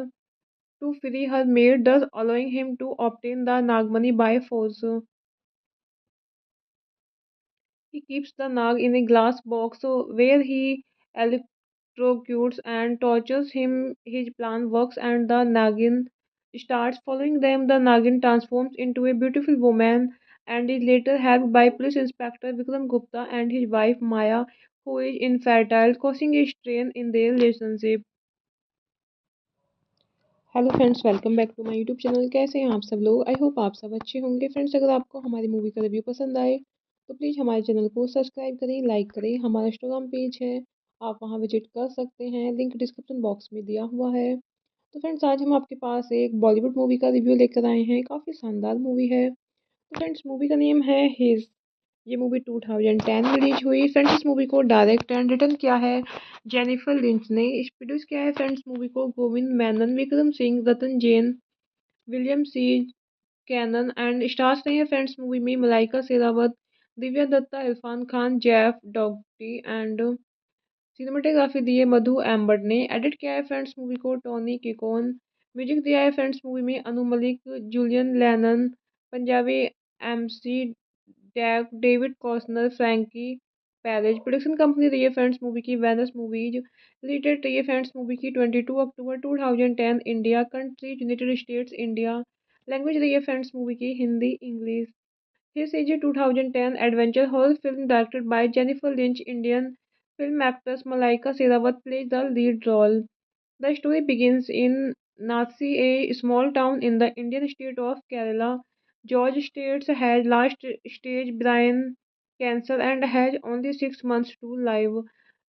to free her maid, thus allowing him to obtain the Nagmani by force. He keeps the Nag in a glass box where he electrocutes and tortures him. His plan works and the Nagin starts following them. The Nagin transforms into a beautiful woman and is later helped by Police Inspector Vikram Gupta and his wife Maya, who is infertile, causing a strain in their relationship. Hello friends, welcome back to my YouTube channel. कैसे हैं आप सब लोग? I hope आप सब अच्छे होंगे। Friends, अगर आपको हमारी मूवी का रिव्यू पसंद आए तो प्लीज़ हमारे चैनल को सब्सक्राइब करें, लाइक करें। हमारा इंस्टाग्राम पेज है, आप वहां विजिट कर सकते हैं, लिंक डिस्क्रिप्शन बॉक्स में दिया हुआ है। तो फ्रेंड्स, आज हम आपके पास एक बॉलीवुड मूवी का रिव्यू लेकर आए हैं। काफ़ी शानदार मूवी है। तो फ्रेंड्स, मूवी का नेम है हिज। ये मूवी 2010 में रिलीज हुई। फ्रेंड्स, इस मूवी को डायरेक्ट एंड रिटर्न किया है जेनिफर लिंच ने। इस प्रोड्यूस किया है फ्रेंड्स मूवी को Govind Menon, Vikram Singh, Ratan Jain, William C Cannon and stars रहे हैं फ्रेंड्स मूवी में Malaika Sherawat, Divya Dutta, Irfan Khan, Jeff डॉगटी and cinematography दी है मधु एम्बर्ट ने। एडिट किया है फ्रेंड्स मूवी को टोनी किकोन। म्यूजिक दिया है फ्रेंड्स मूवी में Anu Malik, Julian Lennon, Punjabi MC deck, David कॉस्नर, Frankie Perez. Production company रही है फ्रेंड्स मूवी की वेनस मूवीज। रिलेटेड रही है फ्रेंड्स मूवी की 22 अक्टूबर 2010 India. Country United states India. Language रही है फ्रेंड्स मूवी की Hindi English. This is a 2010 adventure horror film directed by Jennifer Lynch. Indian film actress Malaika Sherawat plays the lead role. The story begins in Nasi, a small town in the Indian state of Kerala. George states has last stage brain cancer and has only 6 months to live.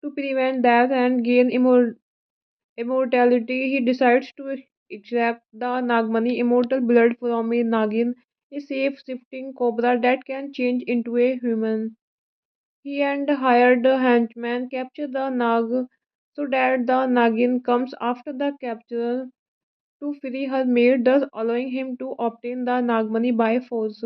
To prevent death and gain immortality, he decides to extract the Nagmani immortal blood from a Nagin, a safe shifting cobra that can change into a human. He and hired a henchman capture the Nag so that the Nagin comes after the capture to free her maid, thus allowing him to obtain the Nagmani by force.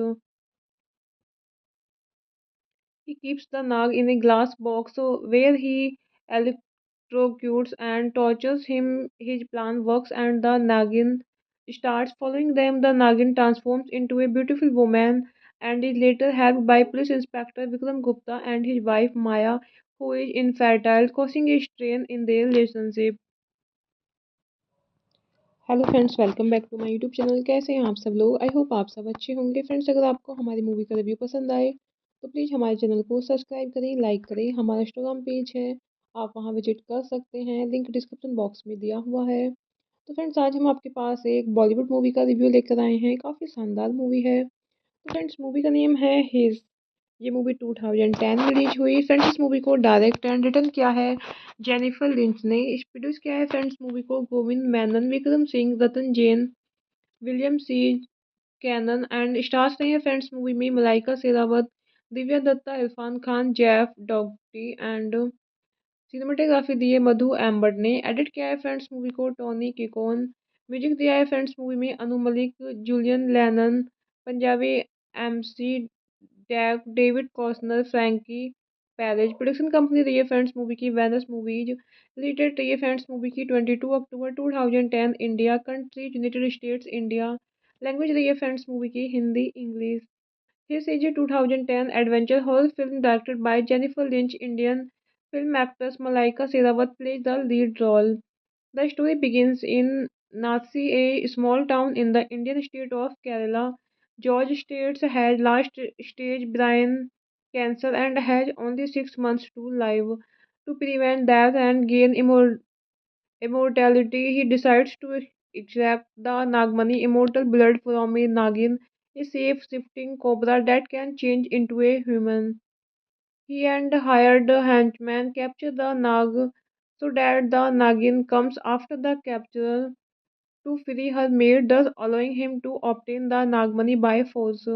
He keeps the Nag in a glass box where he electrocutes and tortures him. His plan works and the Nagin starts following them. The Nagin transforms into a beautiful woman and is later helped by Police Inspector Vikram Gupta and his wife Maya, who is infertile, causing a strain in their relationship. Hello friends, welcome back to my YouTube channel. कैसे हैं आप सब लोग? I hope आप सब अच्छे होंगे। Friends, अगर आपको हमारी मूवी का रिव्यू पसंद आए तो प्लीज़ हमारे चैनल को सब्सक्राइब करें, लाइक करें। हमारा इंस्टाग्राम पेज है, आप वहां विजिट कर सकते हैं, लिंक डिस्क्रिप्शन बॉक्स में दिया हुआ है। तो फ्रेंड्स, आज हम आपके पास एक बॉलीवुड मूवी का रिव्यू लेकर आए हैं। काफ़ी शानदार मूवी है। तो फ्रेंड्स, मूवी का नेम है हिज। ये मूवी 2010 में रिलीज हुई। फ्रेंड्स, इस मूवी को डायरेक्ट एंड रिटर्न किया है जेनिफर लिंच ने। इस प्रोड्यूस किया है फ्रेंड्स मूवी को Govind Menon, Vikram Singh, Ratan Jain, William C Cannon and stars रहे हैं फ्रेंड्स मूवी में Malaika Sherawat, Divya Dutta, Irfan Khan, Jeff डॉगटी and cinematography दी है मधु एम्बर्ट ने। एडिट किया है फ्रेंड्स मूवी को टोनी किकोन। म्यूजिक दिया है फ्रेंड्स मूवी में Anu Malik, Julian Lennon, Punjabi MC deck, David कॉस्नर, Frankie Perez. Production company रही है फ्रेंड्स मूवी की वेनस मूवीज। रिलीज डेट रही है फ्रेंड्स मूवी की 22 अक्टूबर 2010 India. Country United states India. Language रही है फ्रेंड्स मूवी की Hindi English. This is a 2010 adventure horror film directed by Jennifer Lynch. Indian film actress Malaika Sherawat plays the lead role. The story begins in Nasi, a small town in the Indian state of Kerala. George States has last stage brain cancer and has only 6 months to live. To prevent death and gain immortality, he decides to extract the Nagmani immortal blood from a Nagin, a safe shifting cobra that can change into a human. He and hired a henchman capture the Nag so that the Nagin comes after the capture to free her maid, thus allowing him to obtain the Nagmani by force.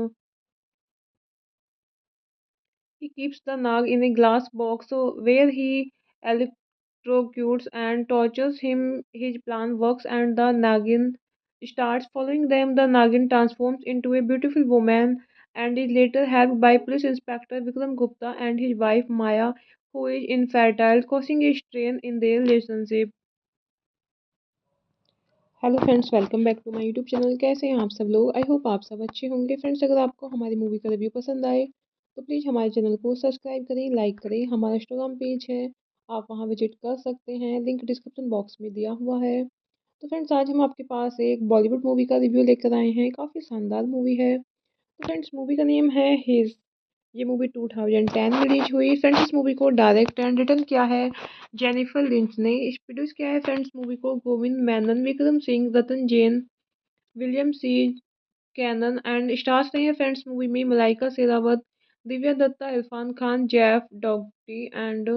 He keeps the Nag in a glass box where he electrocutes and tortures him. His plan works and the Nagin starts following them. The Nagin transforms into a beautiful woman and is later helped by Police Inspector Vikram Gupta and his wife Maya, who is infertile, causing a strain in their relationship. Hello friends, welcome back to my YouTube channel. कैसे हैं आप सब लोग? I hope आप सब अच्छे होंगे। Friends, अगर आपको हमारी मूवी का रिव्यू पसंद आए तो प्लीज़ हमारे चैनल को सब्सक्राइब करें, लाइक करें। हमारा इंस्टाग्राम पेज है, आप वहां विजिट कर सकते हैं, लिंक डिस्क्रिप्शन बॉक्स में दिया हुआ है। तो फ्रेंड्स, आज हम आपके पास एक बॉलीवुड मूवी का रिव्यू लेकर आए हैं। काफ़ी शानदार मूवी है। तो फ्रेंड्स, मूवी का नेम है हिज। ये मूवी 2010 में रिलीज हुई। फ्रेंड्स, इस मूवी को डायरेक्ट एंड रिटर्न किया है जेनिफर लिंच ने। इस प्रोड्यूस किया है फ्रेंड्स मूवी को Govind Menon, Vikram Singh, Ratan Jain, William C Cannon and stars रहे हैं फ्रेंड्स मूवी में Malaika Sherawat, Divya Dutta, Irfan Khan, Jeff डॉगटी and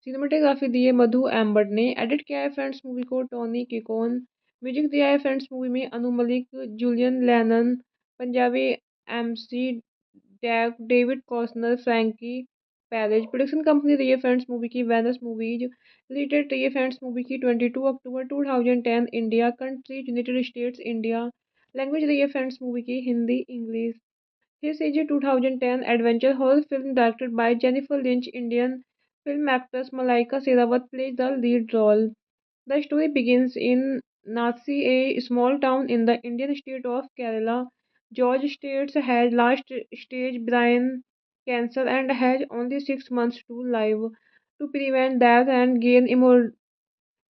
cinematography दी है मधु एम्बर्ट ने। एडिट किया है फ्रेंड्स मूवी को टोनी किकोन। म्यूजिक दिया है फ्रेंड्स मूवी में Anu Malik, Julian Lennon, Punjabi MC deck, David कॉस्नर, Frankie Perez. Production company रही है फ्रेंड्स मूवी की वेनस मूवीज। रिलीज डेट रही है फ्रेंड्स मूवी की 22 अक्टूबर 2010 India. Country United states India. Language रही है फ्रेंड्स मूवी की Hindi English. This is a 2010 adventure horror film directed by Jennifer Lynch. Indian film actress Malaika Sherawat plays the lead role. The story begins in Nasi, a small town in the Indian state of Kerala. George States has last stage brain cancer and has only 6 months to live. To prevent death and gain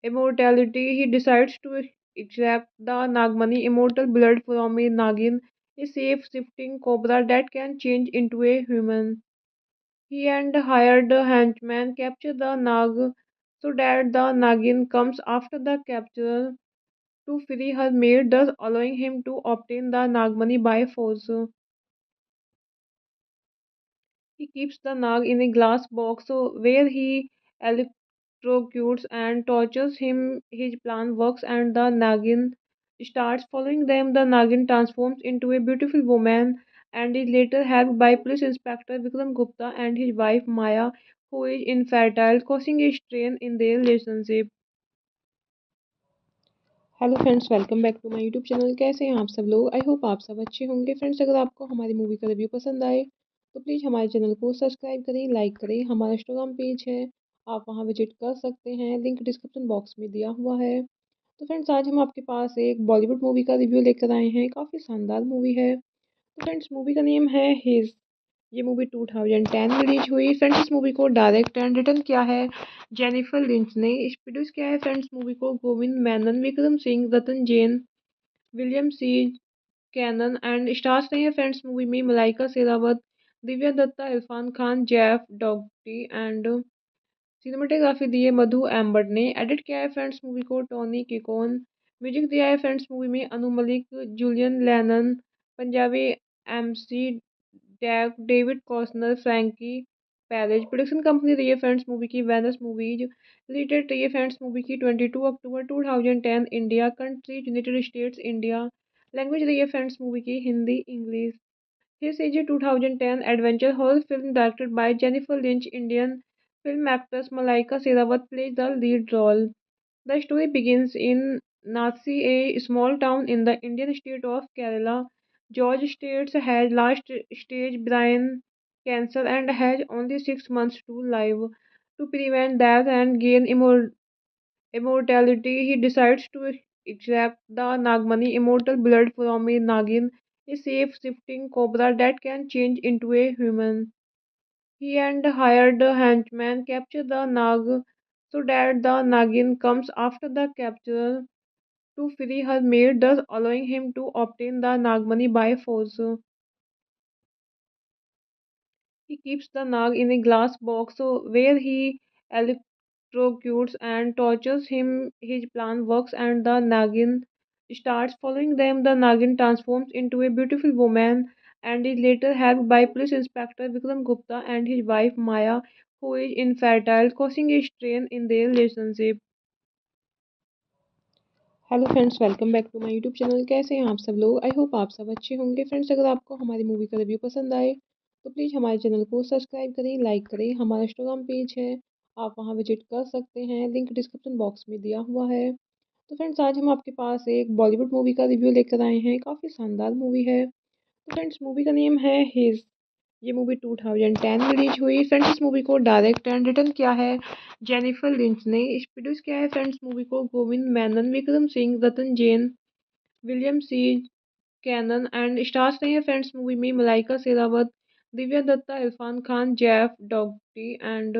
immortality, he decides to extract the Nagmani immortal blood from a Nagin, a safe shifting cobra that can change into a human. He and hired a henchman capture the Nag so that the Nagin comes after the capture to free her maid, thus allowing him to obtain the Nagmani by force. He keeps the Nag in a glass box where he electrocutes and tortures him. His plan works and the Nagin starts following them. The Nagin transforms into a beautiful woman and is later helped by Police Inspector Vikram Gupta and his wife Maya, who is infertile, causing a strain in their relationship. Hello friends, welcome back to my YouTube channel. कैसे हैं आप सब लोग? I hope आप सब अच्छे होंगे। Friends, अगर आपको हमारी मूवी का रिव्यू पसंद आए तो प्लीज़ हमारे चैनल को सब्सक्राइब करें, लाइक करें। हमारा इंस्टाग्राम पेज है, आप वहां विजिट कर सकते हैं, लिंक डिस्क्रिप्शन बॉक्स में दिया हुआ है। तो फ्रेंड्स, आज हम आपके पास एक बॉलीवुड मूवी का रिव्यू लेकर आए हैं। काफ़ी शानदार मूवी है। तो फ्रेंड्स, मूवी का नेम है हिज। ये मूवी 2010 में रिलीज हुई। फ्रेंड्स, इस मूवी को डायरेक्ट एंड रिटर्न किया है जेनिफर लिंच ने। इस प्रोड्यूस किया है फ्रेंड्स मूवी को Govind Menon, Vikram Singh, Ratan Jain, William C Cannon and stars रहे हैं फ्रेंड्स मूवी में Malaika Sherawat, Divya Dutta, Irfan Khan, Jeff डॉगटी and cinematography दी है मधु एम्बर्ट ने। एडिट किया है फ्रेंड्स मूवी को टोनी किकोन। म्यूजिक दिया है फ्रेंड्स मूवी में Anu Malik, Julian Lennon, Punjabi MC deck, David कॉस्नर, Frankie Perez. Production company रही है फ्रेंड्स मूवी की वेनस मूवीज। रिलीज डेट रही है फ्रेंड्स मूवी की 22 अक्टूबर 2010 India. Country United states India. Language रही है फ्रेंड्स मूवी की Hindi English. This is a 2010 adventure horror film directed by Jennifer Lynch. Indian film actress Malaika Sherawat plays the lead role. The story begins in Nasi, a small town in the Indian state of Kerala. George States has last stage brain cancer and has only 6 months to live. To prevent death and gain immortality, he decides to extract the Nagmani, immortal blood from a Nagin, a shape-shifting cobra that can change into a human. He and hired henchmen capture the Nag so that the Nagin comes after the capture to free her maid, thus allowing him to obtain the Nagmani by force. He keeps the Nag in a glass box where he electrocutes and tortures him. His plan works and the Nagin starts following them. The Nagin transforms into a beautiful woman and is later helped by Police Inspector Vikram Gupta and his wife Maya, who is infertile, causing a strain in their relationship. Hello friends, welcome back to my YouTube channel. कैसे हैं आप सब लोग? I hope आप सब अच्छे होंगे। Friends, अगर आपको हमारी मूवी का रिव्यू पसंद आए तो प्लीज़ हमारे चैनल को सब्सक्राइब करें, लाइक करें। हमारा इंस्टाग्राम पेज है, आप वहां विजिट कर सकते हैं, लिंक डिस्क्रिप्शन बॉक्स में दिया हुआ है। तो फ्रेंड्स, आज हम आपके पास एक बॉलीवुड मूवी का रिव्यू लेकर आए हैं। काफ़ी शानदार मूवी है। तो फ्रेंड्स, मूवी का नेम है हिज। ये मूवी 2010 में रिलीज हुई। फ्रेंड्स, इस मूवी को डायरेक्ट एंड रिटर्न किया है जेनिफर लिंच ने। इस प्रोड्यूस किया है फ्रेंड्स मूवी को Govind Menon, Vikram Singh, Ratan Jain, William C Cannon and stars रहे हैं फ्रेंड्स मूवी में Malaika Sherawat, Divya Dutta, Irfan Khan, Jeff डॉगटी and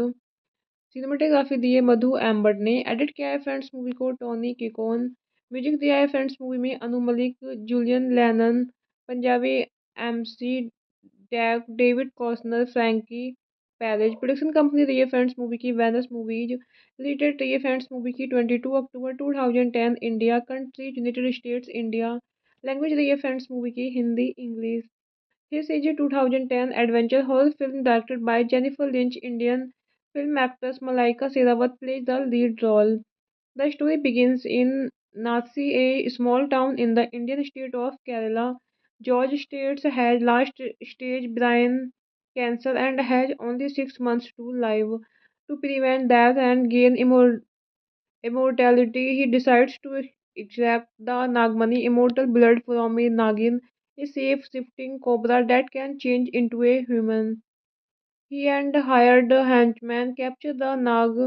cinematography दी है मधु एम्बर्ट ने। एडिट किया है फ्रेंड्स मूवी को टोनी किकोन। म्यूजिक दिया है फ्रेंड्स मूवी में Anu Malik, Julian Lennon, Punjabi MC deck, David कॉस्नर, Frankie Perez. Production company रही है फ्रेंड्स मूवी की वेनस मूवीज। रिलीज डेट रही है फ्रेंड्स मूवी की 22 अक्टूबर 2010 India. Country United states India. Language रही है फ्रेंड्स मूवी की Hindi English. This is a 2010 adventure horror film directed by Jennifer Lynch. Indian film actress Malaika Sherawat plays the lead role. The story begins in Nasi, a small town in the Indian state of Kerala. George States has last stage brain cancer and has only 6 months to live. To prevent death and gain immortality, he decides to extract the Nagmani, immortal blood from a Nagin, a shape-shifting cobra that can change into a human. He and hired henchmen capture the Nag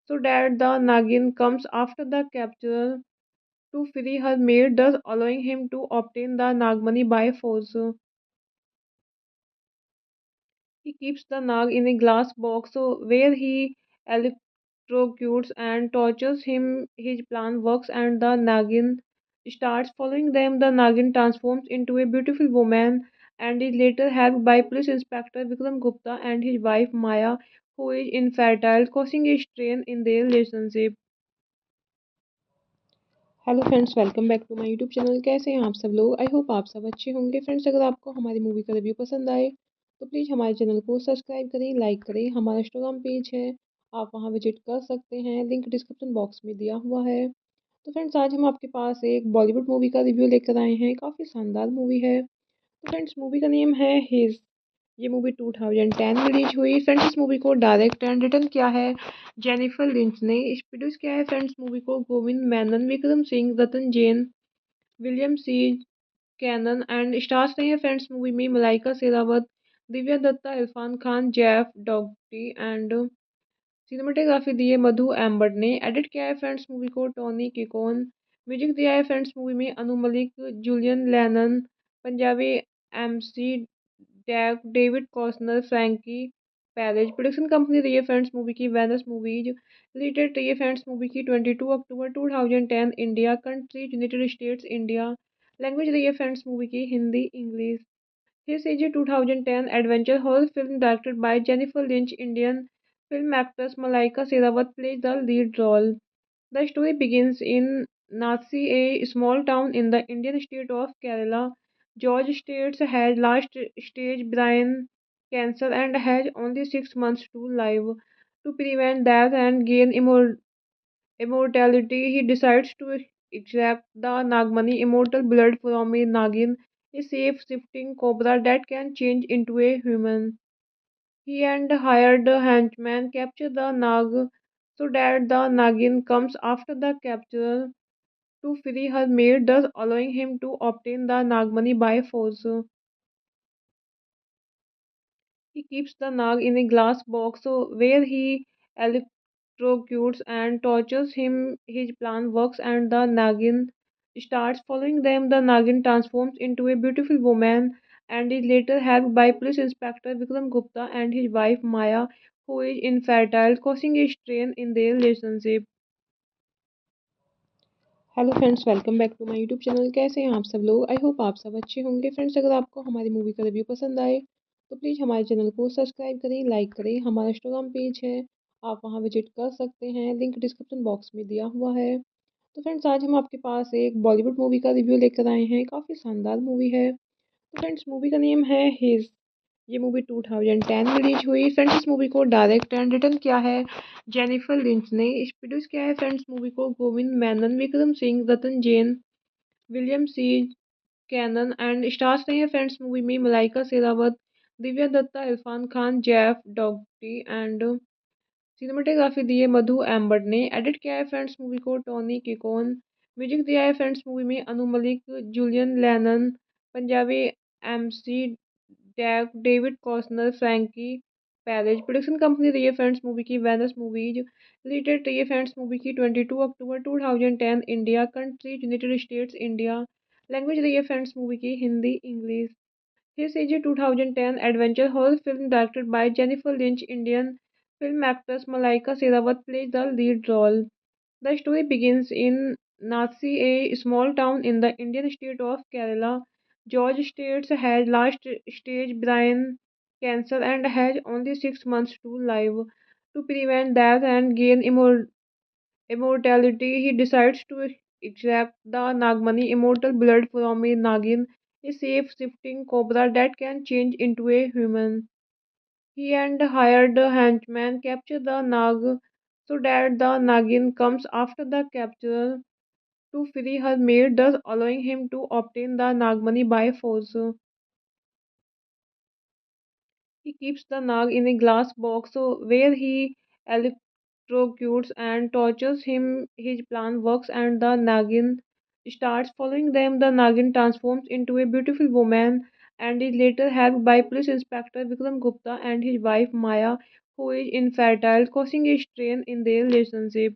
so that the Nagin comes after the capture to free her maid, thus allowing him to obtain the Nagmani by force. He keeps the Nag in a glass box where he electrocutes and tortures him. His plan works and the Nagin starts following them. The Nagin transforms into a beautiful woman and is later helped by Police Inspector Vikram Gupta and his wife Maya, who is infertile, causing a strain in their relationship. Hello friends, welcome back to my YouTube channel. कैसे हैं आप सब लोग? I hope आप सब अच्छे होंगे। Friends, अगर आपको हमारी मूवी का रिव्यू पसंद आए तो प्लीज़ हमारे चैनल को सब्सक्राइब करें, लाइक करें। हमारा इंस्टाग्राम पेज है, आप वहां विजिट कर सकते हैं, लिंक डिस्क्रिप्शन बॉक्स में दिया हुआ है। तो फ्रेंड्स, आज हम आपके पास एक बॉलीवुड मूवी का रिव्यू लेकर आए हैं। काफ़ी शानदार मूवी है। तो फ्रेंड्स, मूवी का नेम है हिज। ये मूवी 2010 में रिलीज हुई। फ्रेंड्स, इस मूवी को डायरेक्ट एंड रिटर्न किया है जेनिफर लिंच ने। प्रोड्यूस किया है फ्रेंड्स मूवी को Govind Menon, Vikram Singh, Ratan Jain, William C Cannon and stars रहे हैं फ्रेंड्स मूवी में Malaika Sherawat, Divya Dutta, Irfan Khan, Jeff डॉगटी and cinematography दी है मधु एम्बर्ट ने। एडिट किया है फ्रेंड्स मूवी को टोनी किकोन। म्यूजिक दिया है फ्रेंड्स मूवी में Anu Malik, Julian Lennon, Punjabi MC deck, David कॉस्नर, Frankie Perez. Production company रही है फ्रेंड्स मूवी की वेनस मूवीज। रिलीज डेट रही है फ्रेंड्स मूवी की 22 अक्टूबर 2010 India. Country United states India. Language रही है फ्रेंड्स मूवी की Hindi English. This is a 2010 adventure horror film directed by Jennifer Lynch. Indian film actress Malaika Sherawat plays the lead role. The story begins in Nasi, a small town in the Indian state of Kerala. George States has last stage brain cancer and has only 6 months to live. To prevent death and gain immortality, he decides to extract the Nagmani, immortal blood from a Nagin, a shape-shifting cobra that can change into a human. He and hired henchmen capture the Nag so that the Nagin comes after the capture to free her mate, thus allowing him to obtain the Nagmani by force. He keeps the Nag in a glass box where he electrocutes and tortures him. His plan works and the Nagin starts following them. The Nagin transforms into a beautiful woman and is later helped by Police Inspector Vikram Gupta and his wife Maya, who is infertile, causing a strain in their relationship. Hello friends, welcome back to my YouTube channel. कैसे हैं आप सब लोग? I hope आप सब अच्छे होंगे। Friends, अगर आपको हमारी मूवी का रिव्यू पसंद आए तो प्लीज़ हमारे चैनल को सब्सक्राइब करें, लाइक करें। हमारा इंस्टाग्राम पेज है, आप वहां विजिट कर सकते हैं, लिंक डिस्क्रिप्शन बॉक्स में दिया हुआ है। तो फ्रेंड्स, आज हम आपके पास एक बॉलीवुड मूवी का रिव्यू लेकर आए हैं। काफ़ी शानदार मूवी है। तो फ्रेंड्स, मूवी का नेम है हिज। ये मूवी 2010 में रिलीज हुई। फ्रेंड्स, इस मूवी को डायरेक्ट एंड रिटर्न किया है जेनिफर लिंच ने। प्रोड्यूस किया है फ्रेंड्स मूवी को Govind Menon, Vikram Singh, Ratan Jain, William C Cannon and stars रहे हैं फ्रेंड्स मूवी में Malaika Sherawat, Divya Dutta, Irfan Khan, Jeff डॉगटी and cinematography दी है मधु एम्बर्ट ने। एडिट किया है फ्रेंड्स मूवी को टोनी किकोन। म्यूजिक दिया है फ्रेंड्स मूवी में Anu Malik, Julian Lennon, Punjabi MC deck, David कॉस्नर, Frankie Perez. Production company रही है फ्रेंड्स मूवी की वेनस मूवीज। रिलीज डेट रही है फ्रेंड्स मूवी की 22 अक्टूबर 2010 India. Country United states India. Language रही है फ्रेंड्स मूवी की Hindi English. This is a 2010 adventure horror film directed by Jennifer Lynch. Indian film actress Malaika Sherawat plays the lead role. The story begins in Nasi, a small town in the Indian state of Kerala. George States has last stage brain cancer and has only 6 months to live. To prevent death and gain immortality, he decides to extract the Nagmani, immortal blood from a Nagin, a shape-shifting cobra that can change into a human. He and hired henchmen capture the Nag so that the Nagin comes after the capture to free her mate, thus allowing him to obtain the Nagmani by force. He keeps the Nag in a glass box where he electrocutes and tortures him. His plan works and the Nagin starts following them. The Nagin transforms into a beautiful woman and is later helped by Police Inspector Vikram Gupta and his wife Maya, who is infertile, causing a strain in their relationship.